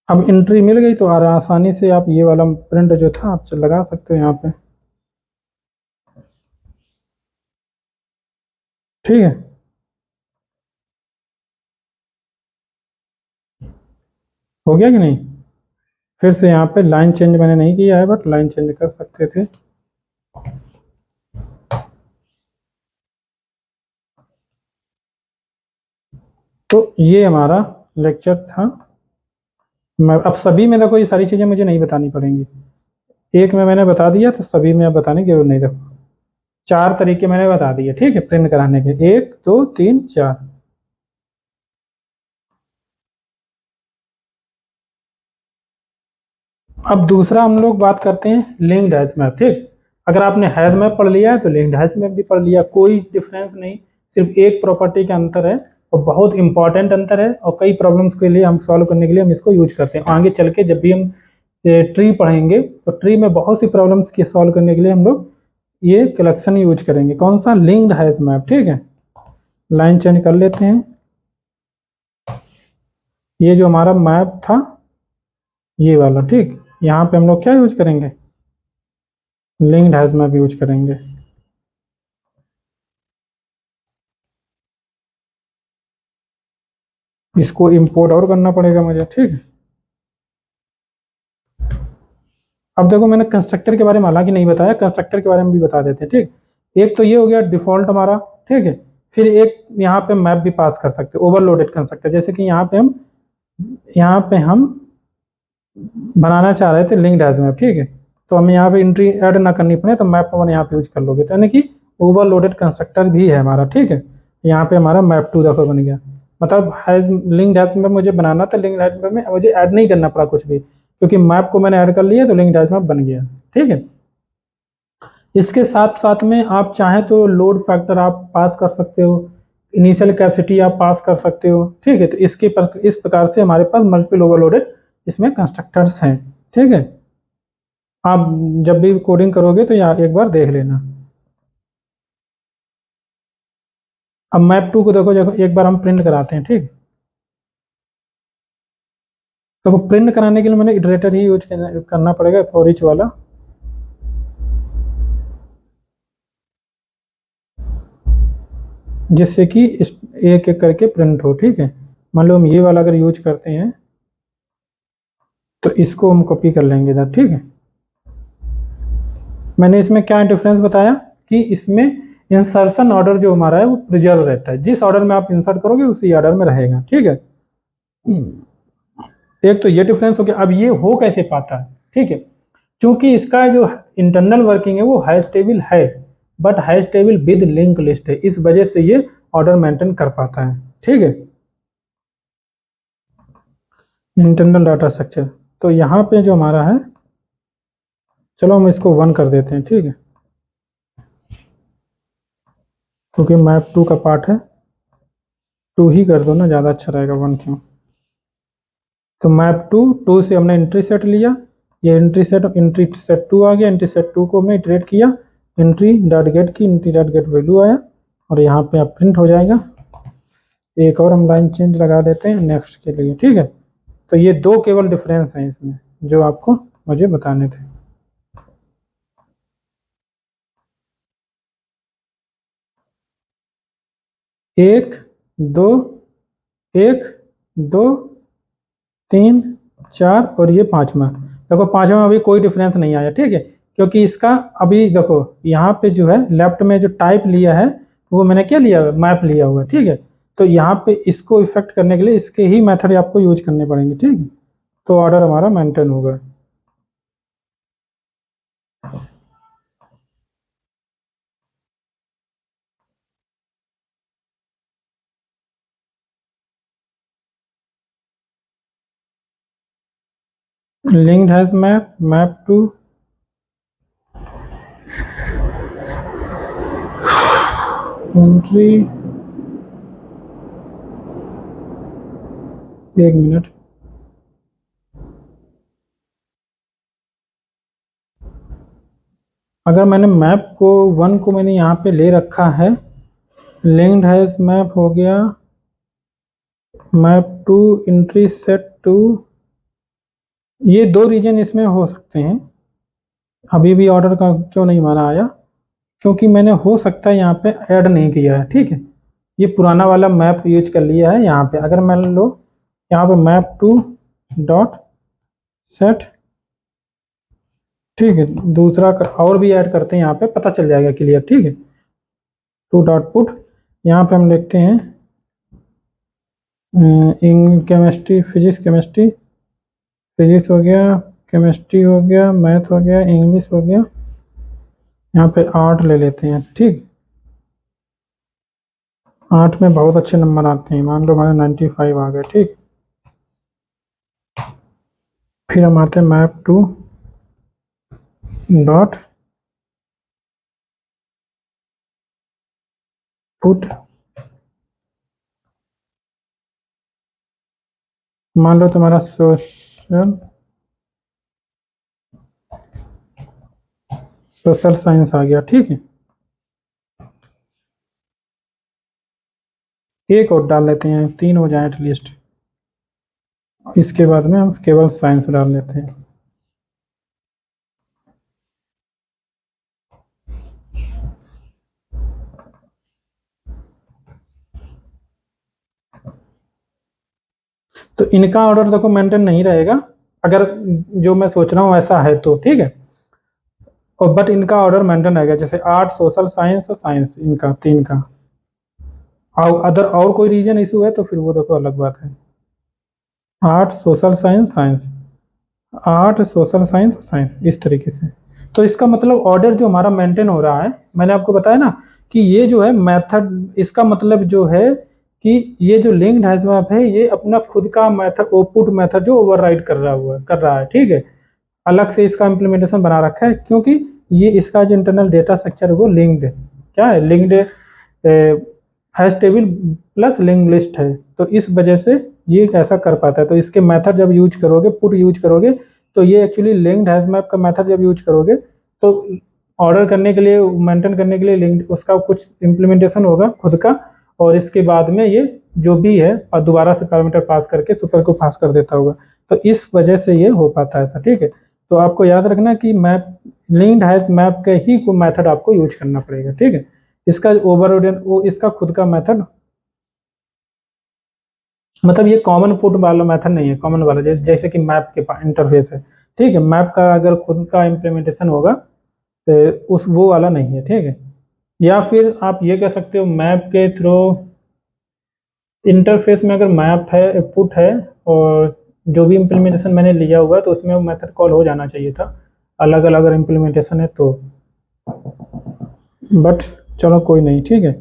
अब एंट्री मिल गई तो आसानी से आप ये वाला प्रिंट जो था आप लगा सकते हो यहाँ पे, ठीक है। हो गया कि नहीं। फिर से यहाँ पे लाइन चेंज मैंने नहीं किया है, बट लाइन चेंज कर सकते थे। तो ये हमारा लेक्चर था। मैं अब सभी में देखो ये सारी चीज़ें मुझे नहीं बतानी पड़ेंगी, एक में मैंने बता दिया तो सभी में अब बताने की जरूरत नहीं। देखो 4 तरीके मैंने बता दिए, ठीक है, प्रिंट कराने के, 1 2 3 4। अब दूसरा हम लोग बात करते हैं लिंक्ड हैश मैप, ठीक। अगर आपने हैश मैप पढ़ लिया है तो लिंक्ड हैश मैप भी पढ़ लिया, कोई डिफरेंस नहीं, सिर्फ एक प्रॉपर्टी का अंतर है और बहुत इंपॉर्टेंट अंतर है, और कई प्रॉब्लम्स के लिए हम सॉल्व करने के लिए हम इसको यूज करते हैं। आगे चल के जब भी हम ट्री पढ़ेंगे तो ट्री में बहुत सी प्रॉब्लम्स के सॉल्व करने के लिए हम लोग ये कलेक्शन यूज करेंगे। कौन सा, लिंक्ड हैश मैप, ठीक है। लाइन चेंज कर लेते हैं। ये जो हमारा मैप था ये वाला, ठीक, यहाँ पे हम लोग क्या यूज करेंगे, लिंक्ड हैश मैप यूज करेंगे। इसको इंपोर्ट और करना पड़ेगा मुझे, ठीक है। अब देखो मैंने कंस्ट्रक्टर के बारे में हालांकि नहीं बताया, कंस्ट्रक्टर के बारे में भी बता देते हैं, ठीक। एक तो ये हो गया डिफॉल्ट हमारा, ठीक है। फिर एक यहाँ पे मैप भी पास कर सकते हैं, ओवरलोडेड कंस्ट्रक्टर, जैसे कि यहाँ पे हम बनाना चाह रहे थे लिंक्ड हैश मैप, ठीक है। तो हमें यहाँ पे एंट्री ऐड ना करनी पड़े तो मैप वन यहाँ पे यूज कर लोगे, तो यानी कि ओवरलोडेड कंस्ट्रक्टर भी है हमारा, ठीक है। यहाँ पे हमारा मैप 2 देखो बन गया, मतलब हैज लिंक्ड हैश मैप मुझे बनाना था, लिंक्ड हैश मैप में मुझे ऐड नहीं करना पड़ा कुछ भी, क्योंकि मैप को मैंने ऐड कर लिया तो लिंक्ड हैश मैप बन गया, ठीक है। इसके साथ साथ में आप चाहें तो लोड फैक्टर आप पास कर सकते हो, इनिशियल कैपेसिटी आप पास कर सकते हो, ठीक है। तो इस प्रकार से हमारे पास मल्टीपल ओवरलोडेड इसमें कंस्ट्रक्टर्स हैं, ठीक है। आप जब भी कोडिंग करोगे तो यहाँ एक बार देख लेना। अब मैप 2 को देखो देखो एक बार हम प्रिंट कराते हैं, ठीक। तो प्रिंट कराने के लिए मैंने इटरेटर ही यूज करना पड़ेगा, फॉर ईच वाला। जिससे कि एक एक करके प्रिंट हो, ठीक है। मान लो हम ये वाला अगर यूज करते हैं तो इसको हम कॉपी कर लेंगे इधर, ठीक है। मैंने इसमें क्या डिफरेंस बताया कि इसमें इंसर्शन ऑर्डर जो हमारा है वो प्रिजर्व रहता है, जिस ऑर्डर में आप इंसर्ट करोगे उसी ऑर्डर में रहेगा, ठीक है। एक तो ये डिफरेंस हो गया। अब ये हो कैसे पाता है, ठीक है, क्योंकि इसका जो इंटरनल वर्किंग है वो हैश टेबल है, but hash table with link list है, इस वजह से ये ऑर्डर मेंटेन कर पाता है, ठीक है, इंटरनल डाटा स्ट्रक्चर। तो यहाँ पे जो हमारा है, चलो हम इसको 1 कर देते हैं, ठीक है, क्योंकि मैप 2 का पार्ट है, 2 ही कर दो ना, ज़्यादा अच्छा रहेगा, 1 क्यों। तो मैप 2 से हमने एंट्री सेट लिया, ये एंट्री सेट 2 आ गया, एंट्री सेट 2 को हमने इटरेट किया, एंट्री डॉट गेट की, एंट्री डॉट गेट वैल्यू आया और यहाँ पे अब प्रिंट हो जाएगा। एक और हम लाइन चेंज लगा देते हैं नेक्स्ट के लिए, ठीक है। तो ये 2 केवल डिफरेंस हैं इसमें, जो आपको मुझे बताने थे। एक, दो, एक, दो, तीन, चार और ये पांचवा। देखो पांचवा में अभी कोई डिफरेंस नहीं आया, ठीक है, क्योंकि इसका अभी देखो यहाँ पे जो है लेफ्ट में जो टाइप लिया है वो मैंने क्या लिया, मैप लिया हुआ है, ठीक है। तो यहाँ पे इसको इफेक्ट करने के लिए इसके ही मेथड आपको यूज करने पड़ेंगे, ठीक है। तो ऑर्डर हमारा मेंटेन होगा। Linked hash map, map to entry, एक मिनट। अगर मैंने मैप को वन को मैंने यहाँ पे ले रखा है, लिंक्ड हैज मैप हो गया, map to entry set two, ये दो रीजन इसमें हो सकते हैं। अभी भी ऑर्डर का क्यों नहीं हमारा आया, क्योंकि मैंने हो सकता है यहाँ पे ऐड नहीं किया है, ठीक है। ये पुराना वाला मैप यूज कर लिया है यहाँ पे। अगर मान लो यहाँ पे मैप टू डॉट सेट, ठीक है, दूसरा और भी ऐड करते हैं यहाँ पे, पता चल जाएगा क्लियर, ठीक है। टू डॉट पुट, यहाँ पे हम लिखते हैं in chemistry, physics chemistry, physics हो गया, केमिस्ट्री हो गया, मैथ हो गया, इंग्लिश हो गया, यहाँ पे आर्ट ले लेते हैं, ठीक। आर्ट में बहुत अच्छे नंबर आते हैं, मान लो हमारे 95 आ गए, ठीक। फिर हम आते हैं मैप टू डॉट पुट, मान लो तुम्हारा सोशल साइंस आ गया, ठीक है। एक और डाल लेते हैं, तीन हो जाए एटलीस्ट। इसके बाद में हम केवल साइंस डाल लेते हैं। तो इनका ऑर्डर देखो मेंटेन नहीं रहेगा, अगर जो मैं सोच रहा हूँ ऐसा है तो, ठीक है। और बट इनका ऑर्डर मेंटेन रहेगा, जैसे आर्ट, सोशल साइंस और साइंस, इनका तीन का। और अदर और कोई रीजन इशू है तो फिर वो देखो अलग बात है। Art, social science, science, art, social science, science, इस तरीके से। तो इसका मतलब ऑर्डर जो हमारा मेंटेन हो रहा है, मैंने आपको बताया ना कि ये जो है मेथड, इसका मतलब जो है कि ये जो लिंक्ड हैशमैप है ये अपना खुद का मेथड, आउटपुट मेथड जो ओवरराइड कर रहा है, ठीक है। अलग से इसका इम्प्लीमेंटेशन बना रखा है, क्योंकि ये इसका जो इंटरनल डेटा स्ट्रक्चर है वो लिंक्ड है। क्या है, linked hash table plus link list है, तो इस वजह से ये ऐसा कर पाता है। तो इसके मेथड जब यूज करोगे, पुट यूज करोगे, तो ये एक्चुअली लिंक्ड हैश मैप का मेथड जब यूज करोगे तो ऑर्डर करने के लिए, मेंटेन करने के लिए लिंक्ड उसका कुछ इम्प्लीमेंटेशन होगा खुद का, और इसके बाद में ये जो भी है और दोबारा से पैरामीटर पास करके सुपर को पास कर देता होगा। तो इस वजह से ये हो पाता है ऐसा, ठीक है। तो आपको याद रखना कि मैप, लिंक्ड हैश मैप के ही को मेथड आपको यूज करना पड़ेगा, ठीक है। इसका ओवरराइड वो इसका खुद का मेथड, मतलब ये कॉमन पुट वाला मेथड नहीं है, कॉमन वाला जैसे कि मैप के इंटरफेस है, ठीक है। मैप का अगर खुद का इम्प्लीमेंटेशन होगा तो उस वो वाला नहीं है, ठीक है। या फिर आप ये कह सकते हो मैप के थ्रू इंटरफेस में अगर मैप है, पुट है, और जो भी इम्प्लीमेंटेशन मैंने लिया हुआ है तो उसमें वो मेथड कॉल हो जाना चाहिए था, अलग अलग अगर इम्प्लीमेंटेशन है तो। बट चलो कोई नहीं, ठीक है।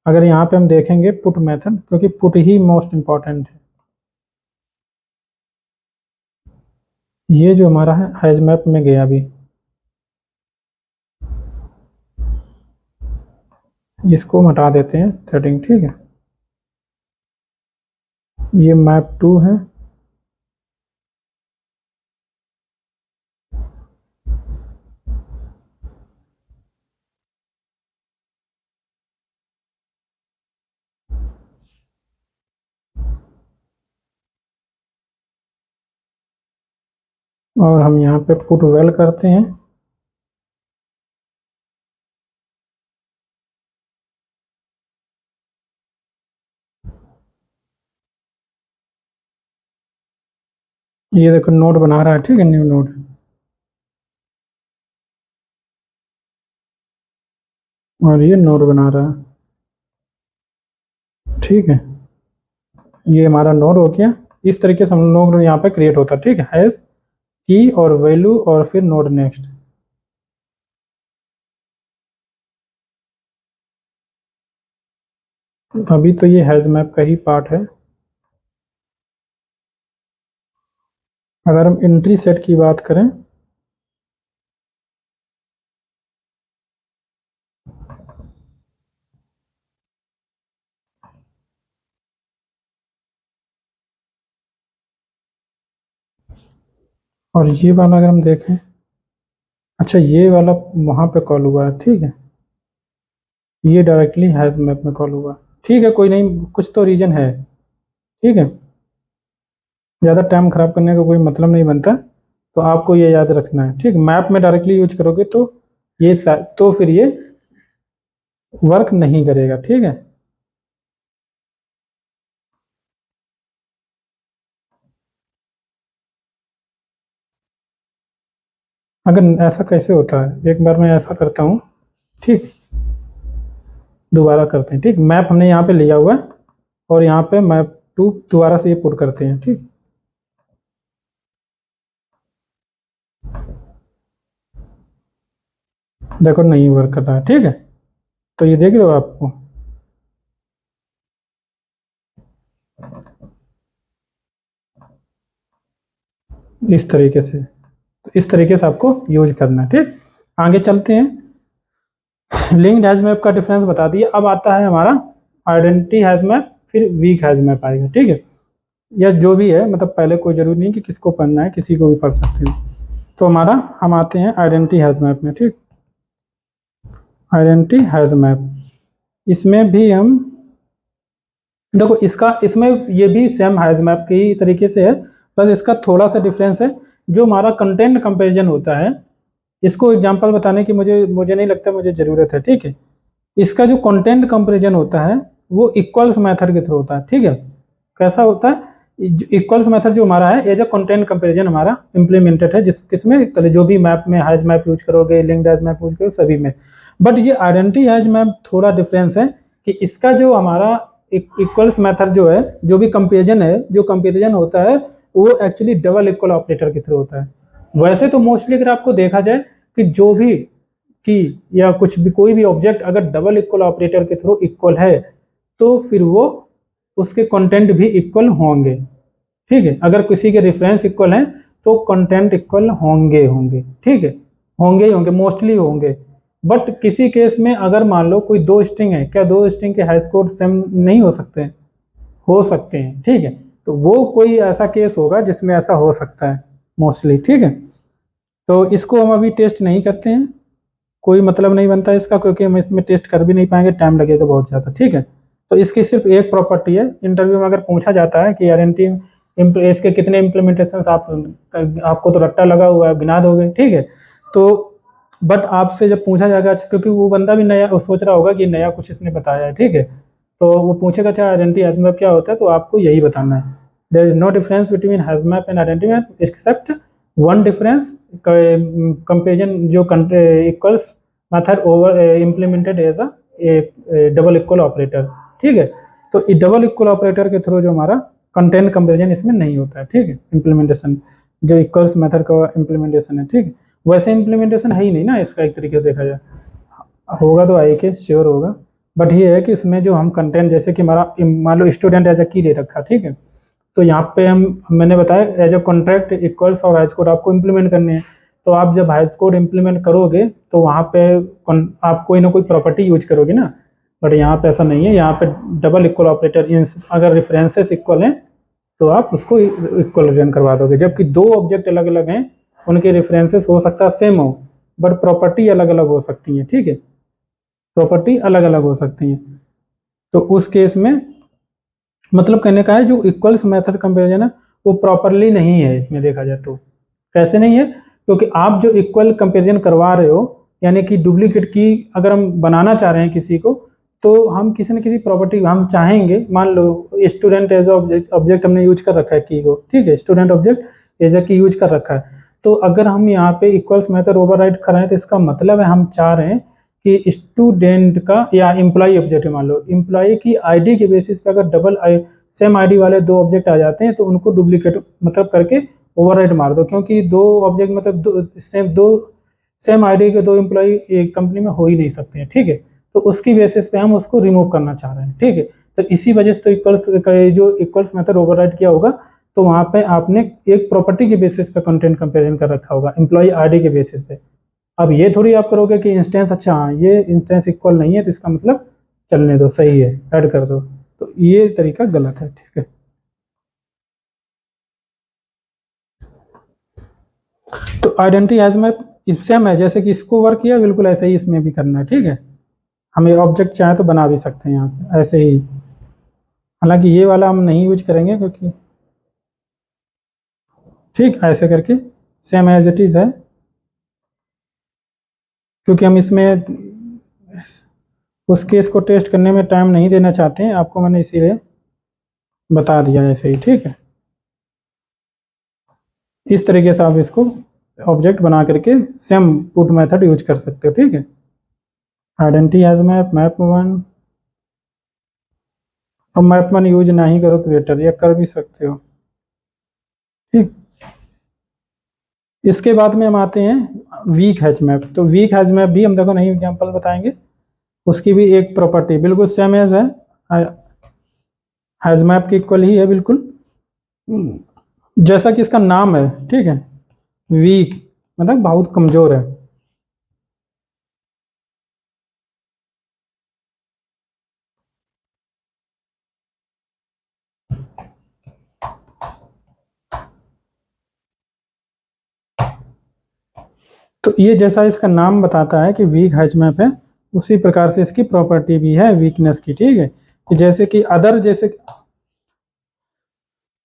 अगर यहाँ पे हम देखेंगे पुट मेथड, क्योंकि पुट ही मोस्ट इम्पॉर्टेंट है। ये जो हमारा है हैज मैप में गया अभी, इसको हटा देते हैं थ्रेडिंग, ठीक है। ये मैप टू है, और हम यहाँ पे पुट वेल करते हैं। ये देखो नोड बना रहा है, ठीक है, न्यू नोड। और ये नोड बना रहा है, ठीक है। ये हमारा नोड हो गया। इस तरीके से हम लोग यहाँ पे क्रिएट होता है, ठीक है, हैज की और वैल्यू और फिर नोड नेक्स्ट। अभी तो ये हैज मैप का ही पार्ट है। अगर हम एंट्री सेट की बात करें, और ये वाला अगर हम देखें, अच्छा ये वाला वहाँ पे कॉल हुआ है, ठीक है, ये डायरेक्टली हैज मैप में कॉल हुआ, ठीक है, कोई नहीं, कुछ तो रीजन है, ठीक है। ज़्यादा टाइम खराब करने का कोई मतलब नहीं बनता, तो आपको ये याद रखना है, ठीक। मैप में डायरेक्टली यूज करोगे तो ये तो फिर ये वर्क नहीं करेगा, ठीक है। अगर ऐसा कैसे होता है, एक बार मैं ऐसा करता हूँ, ठीक, दोबारा करते हैं, ठीक। मैप हमने यहाँ पे लिया हुआ है और यहाँ पे मैप टू दोबारा से ये पुट करते हैं, ठीक। देखो नहीं वर्क कर रहा है, ठीक है, तो ये देख रहे हो आपको, इस तरीके से, तो इस तरीके से आपको यूज करना है, ठीक। आगे चलते हैं। लिंक्ड हैज मैप का डिफरेंस बता दिए। अब आता है हमारा आइडेंटिटी हैज मैप, फिर वीक हैज मैप आएगा, ठीक है। या जो भी है, मतलब पहले कोई जरूरी नहीं कि किसको पढ़ना है, किसी को भी पढ़ सकते हो। तो हमारा हम आते हैं आइडेंटिटी हैज मैप में, ठीक। आइडेंटिटी हैज मैप, इसमें भी हम देखो इसका, इसमें ये भी सेम हैज मैप के ही तरीके से है, बस इसका थोड़ा सा डिफरेंस है। जो हमारा कंटेंट कंपैरिजन होता है, इसको एग्जांपल बताने की मुझे मुझे नहीं लगता मुझे ज़रूरत है, ठीक है। इसका जो कंटेंट कंपैरिजन होता है वो इक्वल्स मेथड के थ्रू होता है, ठीक है। कैसा होता है, इक्वल्स मेथड जो हमारा है एज अ कंटेंट कंपैरिजन हमारा इंप्लीमेंटेड है, जिस किसमें, जो भी मैप में हैज मैप यूज करोगे, लिंक्ड हैज मैप यूज करोगे, सभी में। बट ये आइडेंटिटी हैज मैप थोड़ा डिफरेंस है कि इसका जो हमारा इक्वल्स मेथड जो है, जो भी कंपेरिजन है, जो कंपेरिजन होता है वो एक्चुअली डबल इक्वल ऑपरेटर के थ्रू होता है। वैसे तो मोस्टली अगर आपको देखा जाए कि जो भी की या कुछ भी कोई भी ऑब्जेक्ट अगर डबल इक्वल ऑपरेटर के थ्रू इक्वल है तो फिर वो उसके कंटेंट भी इक्वल होंगे, ठीक है। अगर किसी के रेफरेंस इक्वल हैं तो कंटेंट इक्वल होंगे होंगे, ठीक है, होंगे ही होंगे, मोस्टली होंगे। बट किसी केस में अगर मान लो कोई दो स्ट्रिंग है, क्या दो स्ट्रिंग के हाई स्कोर सेम नहीं हो सकते हैं? हो सकते हैं, ठीक है। तो वो कोई ऐसा केस होगा जिसमें ऐसा हो सकता है मोस्टली, ठीक है। तो इसको हम अभी टेस्ट नहीं करते हैं, कोई मतलब नहीं बनता इसका, क्योंकि हम इसमें टेस्ट कर भी नहीं पाएंगे, टाइम लगेगा बहुत ज़्यादा, ठीक है। तो इसकी सिर्फ एक प्रॉपर्टी है, इंटरव्यू में अगर पूछा जाता है कि आरएनटी इसके कितने इम्प्लीमेंटेशन आप, आपको तो रट्टा लगा हुआ है, गिना दोगे, ठीक है। तो बट आपसे जब पूछा जाएगा, क्योंकि वो बंदा भी नया सोच रहा होगा कि नया कुछ इसने बताया है, ठीक है, तो वो पूछेगा अच्छा आइडेंटिटी हैज मैप क्या होता है, तो आपको यही बताना है। There is no difference between hash map and identity map except one difference, comparison जो equals method over implemented as a double equal operator, ठीक है। तो डबल इक्वल ऑपरेटर के थ्रू जो हमारा कंटेंट कंपेरिजन इसमें नहीं होता है, ठीक है, इम्प्लीमेंटेशन जो इक्वल्स मेथड का इम्प्लीमेंटेशन है, ठीक है। वैसे इम्प्लीमेंटेशन है ही नहीं ना इसका, एक तरीके से देखा जाए, होगा तो आई के श्योर होगा। बट ये है कि इसमें जो हम कंटेंट, जैसे कि हमारा मान लो स्टूडेंट एज अ की दे रखा, ठीक है, तो यहाँ पे हम मैंने बताया एज अ कॉन्ट्रैक्ट इक्वल्स और हाइज कोड आपको इम्प्लीमेंट करने हैं। तो आप जब हाइज कोड इम्प्लीमेंट करोगे तो वहाँ पे आप कोई ना कोई प्रॉपर्टी यूज करोगे ना, बट यहाँ पे ऐसा नहीं है। यहाँ पे डबल इक्वल ऑपरेटर, अगर रेफरेंसेस इक्वल हैं तो आप उसको इक्वल रिटर्न करवा दोगे, जबकि दो ऑब्जेक्ट अलग अलग हैं, उनके रेफरेंसेस हो सकता है सेम हो बट प्रॉपर्टी अलग अलग हो सकती है, ठीक है, प्रॉपर्टी अलग अलग हो सकती हैं। तो उस केस में मतलब कहने का है जो इक्वल्स मेथड कंपेरिजन है वो प्रॉपरली नहीं है इसमें देखा जाए तो, कैसे नहीं है? क्योंकि आप जो इक्वल कंपेरिजन करवा रहे हो, यानी कि डुप्लीकेट की अगर हम बनाना चाह रहे हैं किसी को, तो हम किसी न किसी प्रॉपर्टी हम चाहेंगे, मान लो स्टूडेंट एज ऑब्जेक्ट हमने यूज कर रखा है की को, ठीक है, स्टूडेंट ऑब्जेक्ट एज ए की यूज कर रखा है। तो अगर हम यहाँ पे इक्वल्स मेथड ओवरराइड कराएं तो इसका मतलब है हम चाह रहे हैं कि स्टूडेंट का या एम्प्लॉय ऑब्जेक्ट, मान लो एम्प्लॉय की आईडी के बेसिस पे अगर डबल सेम आईडी वाले दो ऑब्जेक्ट आ जाते हैं तो उनको डुप्लीकेट मतलब करके ओवरराइड मार दो, क्योंकि दो ऑब्जेक्ट मतलब दो सेम आईडी के दो एम्प्लॉय एक कंपनी में हो ही नहीं सकते हैं, ठीक है। तो उसकी बेसिस पे हम उसको रिमूव करना चाह रहे हैं, ठीक है। तो इसी वजह से तो इक्वल्स जो इक्वल्स मेथड ओवरराइड किया होगा, तो वहां पे आपने एक प्रॉपर्टी के बेसिस पे कंटेंट कंपेरिजन कर रखा होगा, एम्प्लॉय आईडी के बेसिस पे। अब ये थोड़ी आप करोगे कि इंस्टेंस, अच्छा हाँ ये इंस्टेंस इक्वल नहीं है तो इसका मतलब चलने दो, सही है, ऐड कर दो, तो ये तरीका गलत है, ठीक है। तो आइडेंटिटी एज मैप सेम है, जैसे कि इसको वर्क किया बिल्कुल ऐसे ही इसमें भी करना है, ठीक है। हमें ऑब्जेक्ट चाहे तो बना भी सकते हैं यहाँ पे ऐसे ही, हालांकि ये वाला हम नहीं यूज करेंगे क्योंकि, ठीक, ऐसे करके सेम एज इट इज है, क्योंकि हम इसमें उस केस को टेस्ट करने में टाइम नहीं देना चाहते हैं आपको, मैंने इसीलिए बता दिया ऐसे ही, ठीक है। इस तरीके से आप इसको ऑब्जेक्ट बना करके सेम पुट मेथड यूज कर सकते हो, ठीक है। Identity hash map, map one, अब मैप वन यूज नहीं करो तो बेटर, या कर भी सकते हो, ठीक। इसके बाद में हम आते हैं वीक हैच मैप। तो वीक हैच मैप भी हम देखो नहीं एग्जांपल बताएंगे, उसकी भी एक प्रॉपर्टी बिल्कुल सेम एज है, हैज मैप के इक्वल ही है बिल्कुल, जैसा कि इसका नाम है, ठीक है, वीक मतलब बहुत कमजोर है। तो ये जैसा इसका नाम बताता है कि वीक हैच मैप है, उसी प्रकार से इसकी प्रॉपर्टी भी है वीकनेस की, ठीक है। कि जैसे कि अदर, जैसे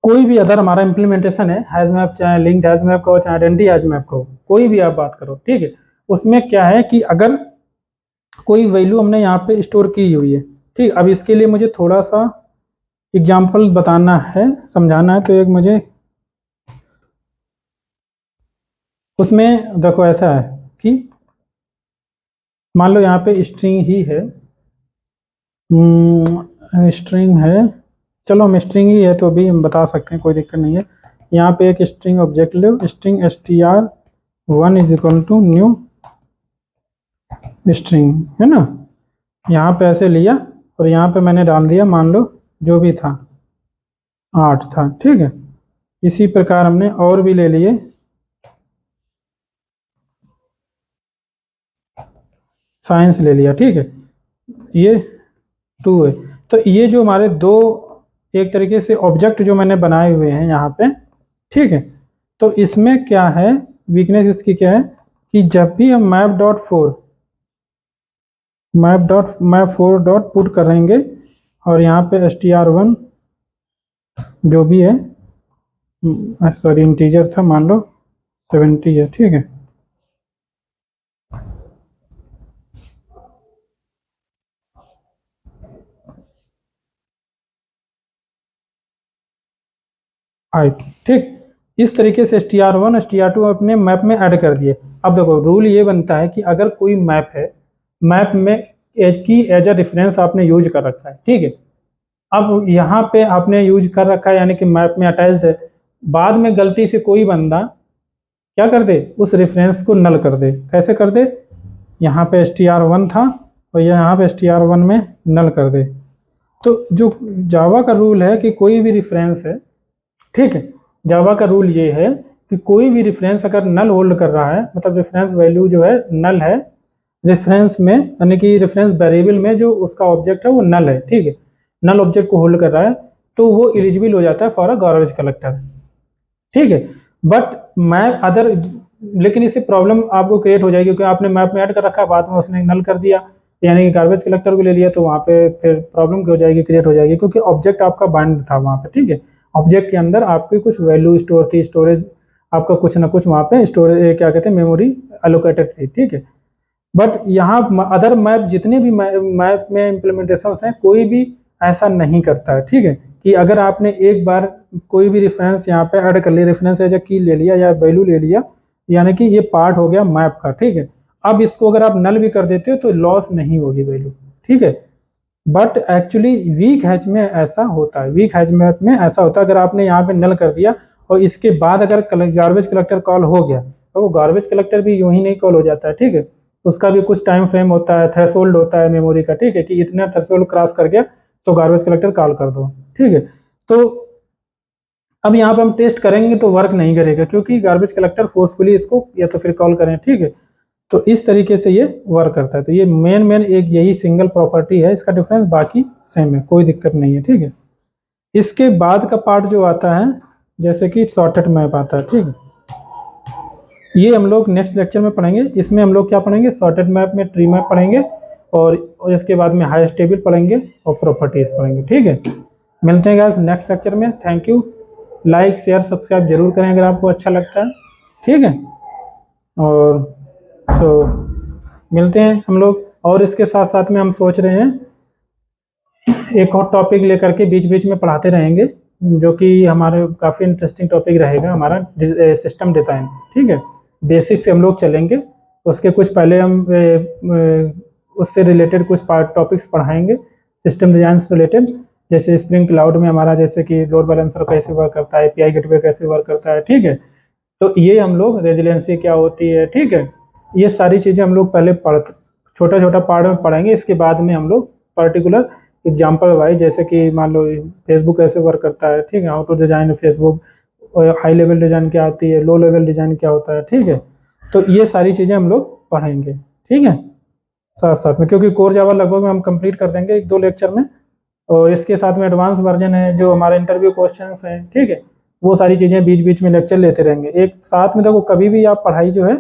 कोई भी अदर हमारा इंप्लीमेंटेशन है हैज मैप, चाहे लिंक्ड हैज मैप का हो, चाहे आइडेंटिटी हैज मैप का हो, कोई भी आप बात करो, ठीक है। उसमें क्या है कि अगर कोई वैल्यू हमने यहाँ पे स्टोर की हुई है, ठीक। अब इसके लिए मुझे थोड़ा सा एग्जाम्पल बताना है, समझाना है, तो एक मुझे उसमें देखो ऐसा है कि मान लो यहाँ पे स्ट्रिंग ही है, स्ट्रिंग है, चलो हम स्ट्रिंग ही है तो भी हम बता सकते हैं, कोई दिक्कत नहीं है। यहाँ पे एक स्ट्रिंग ऑब्जेक्ट लो, string str1 is equal to new string, है ना। यहाँ पे ऐसे लिया और यहाँ पे मैंने डाल दिया, मान लो जो भी था 8 था, ठीक है। इसी प्रकार हमने और भी ले लिए, साइंस ले लिया, ठीक है, ये 2 है। तो ये जो हमारे दो एक तरीके से ऑब्जेक्ट जो मैंने बनाए हुए हैं यहाँ पे, ठीक है। तो इसमें क्या है वीकनेस इसकी, क्या है कि जब भी हम मैप फोर डॉट पुट करेंगे और यहाँ पे str1 जो भी है, सॉरी इंटीजर था, मान लो 70 है, ठीक है। ठीक, इस तरीके से str1 str2 अपने मैप में ऐड कर दिए। अब देखो रूल ये बनता है कि अगर कोई मैप है, मैप में एज अ रेफरेंस आपने यूज कर रखा है, ठीक है। अब यहाँ पे आपने यूज कर रखा है यानी कि मैप में अटैच्ड है, बाद में गलती से कोई बंदा क्या कर दे, उस रेफरेंस को नल कर दे। कैसे कर दे, यहाँ पे str1 था और यहाँ पे str1 में नल कर दे। तो जो जावा का रूल है कि कोई भी रेफरेंस है, ठीक है, जावा का रूल ये है कि कोई भी रेफरेंस अगर नल होल्ड कर रहा है, मतलब रेफरेंस वैल्यू जो है नल है, रेफरेंस में यानी कि रेफरेंस वेरिएबल में जो उसका ऑब्जेक्ट है वो नल है, ठीक है, नल ऑब्जेक्ट को होल्ड कर रहा है, तो वो एलिजिबल हो जाता है फॉर अ गार्बेज कलेक्टर, ठीक है। बट मैं अदर, लेकिन इससे प्रॉब्लम आपको क्रिएट हो जाएगी क्योंकि आपने मैप में ऐड कर रखा है, बाद में उसने नल कर दिया यानी कि गार्बेज कलेक्टर को ले लिया, तो वहाँ पे फिर प्रॉब्लम हो जाएगी, क्रिएट हो जाएगी, क्योंकि ऑब्जेक्ट आपका बाइंड था वहाँ पे, ठीक है। ऑब्जेक्ट के अंदर आपकी कुछ वैल्यू स्टोर थी, स्टोरेज आपका कुछ ना कुछ वहाँ पे स्टोरेज क्या कहते हैं मेमोरी एलोकेटेड थी, ठीक है। बट यहाँ अदर मैप जितने भी मैप में इम्प्लीमेंटेशन हैं कोई भी ऐसा नहीं करता है, ठीक है, कि अगर आपने एक बार कोई भी रेफरेंस यहाँ पे ऐड कर लिया, रेफरेंस एज अ की ले लिया या वैल्यू ले लिया, यानी कि ये पार्ट हो गया मैप का, ठीक है। अब इसको अगर आप नल भी कर देते हो तो लॉस नहीं होगी वैल्यू, ठीक है। बट एक्चुअली वीक हैच में ऐसा होता है, वीक हैच मैप में ऐसा होता है, अगर आपने यहाँ पे नल कर दिया और इसके बाद अगर गार्बेज कलेक्टर कॉल हो गया तो वो गार्बेज कलेक्टर भी यूं ही नहीं कॉल हो जाता है, ठीक है। उसका भी कुछ टाइम फ्रेम होता है, थ्रेशोल्ड होता है मेमोरी का, ठीक है, कि इतना थ्रेशोल्ड क्रॉस कर गया तो गार्बेज कलेक्टर कॉल कर दो, ठीक है। तो अब यहाँ पे हम टेस्ट करेंगे तो वर्क नहीं करेगा क्योंकि गार्बेज कलेक्टर फोर्सफुली इसको या तो फिर कॉल करें, ठीक है। तो इस तरीके से ये वर्क करता है। तो ये मेन एक यही सिंगल प्रॉपर्टी है, इसका डिफरेंस बाकी सेम है, कोई दिक्कत नहीं है, ठीक है। इसके बाद का पार्ट जो आता है जैसे कि सॉर्टेड मैप आता है, ठीक है, ये हम लोग नेक्स्ट लेक्चर में पढ़ेंगे। इसमें हम लोग क्या पढ़ेंगे, सॉर्टेड मैप में ट्री मैप पढ़ेंगे और इसके बाद में हाईएस्ट टेबल पढ़ेंगे और प्रॉपर्टीज पढ़ेंगे, ठीक है। मिलते हैं गाइस नेक्स्ट लेक्चर में। Thank you. Like share subscribe जरूर करें अगर आपको अच्छा लगता है, ठीक है। और सो मिलते हैं हम लोग, और इसके साथ साथ में हम सोच रहे हैं एक और टॉपिक लेकर के बीच बीच में पढ़ाते रहेंगे, जो कि हमारे काफ़ी इंटरेस्टिंग टॉपिक रहेगा हमारा सिस्टम डिज़ाइन, ठीक है। बेसिक से हम लोग चलेंगे, उसके कुछ पहले हम उससे रिलेटेड कुछ पार्ट टॉपिक्स पढ़ाएंगे सिस्टम डिज़ाइन से रिलेटेड, जैसे स्प्रिंग क्लाउड में हमारा जैसे कि लोड बैलेंसर कैसे वर्क करता है, API गेटवे कैसे वर्क करता है, ठीक है। तो ये हम लोग रेजिलेंसी क्या होती है, ठीक है, ये सारी चीज़ें हम लोग पहले छोटा छोटा पार्ट में पढ़ेंगे। इसके बाद में हम लोग पर्टिकुलर एग्जाम्पल वाइज, जैसे कि मान लो फेसबुक कैसे वर्क करता है, ठीक है, how to design Facebook, high level design क्या आती है, लो लेवल डिजाइन क्या होता है, ठीक है। तो ये सारी चीज़ें हम लोग पढ़ेंगे, ठीक है, साथ साथ में, क्योंकि कोर जावा लगभग में हम कंप्लीट कर देंगे 1-2 लेक्चर में। और इसके साथ में एडवांस वर्जन है जो हमारे इंटरव्यू क्वेश्चंस हैं, ठीक है, वो सारी चीज़ें बीच बीच में लेक्चर लेते रहेंगे एक साथ में। देखो कभी भी आप पढ़ाई जो है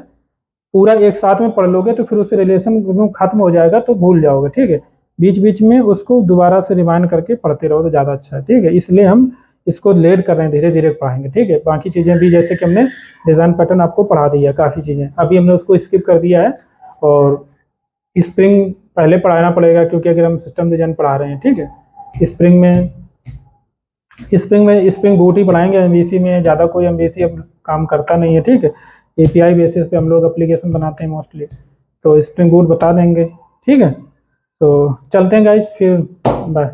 पूरा एक साथ में पढ़ लोगे तो फिर उससे रिलेशन खत्म हो जाएगा तो भूल जाओगे, ठीक है। बीच बीच में उसको दोबारा से रिवाइंड करके पढ़ते रहो तो ज़्यादा अच्छा है, ठीक है। इसलिए हम इसको लेट कर रहे हैं, धीरे धीरे पढ़ाएंगे, ठीक है। बाकी चीज़ें भी जैसे कि हमने डिज़ाइन पैटर्न आपको पढ़ा दिया है, काफ़ी चीज़ें अभी हमने उसको स्किप कर दिया है। और स्प्रिंग पहले पढ़ाना पड़ेगा क्योंकि अगर हम सिस्टम डिज़ाइन पढ़ा रहे हैं, ठीक है। स्प्रिंग बूट ही पढ़ाएंगे, MVC में ज़्यादा कोई MVC अब काम करता नहीं है, ठीक है। API बेसिस पे हम लोग एप्लीकेशन बनाते हैं मोस्टली, तो स्प्रिंग बूट बता देंगे, ठीक है। तो चलते हैं गाइस, फिर बाय।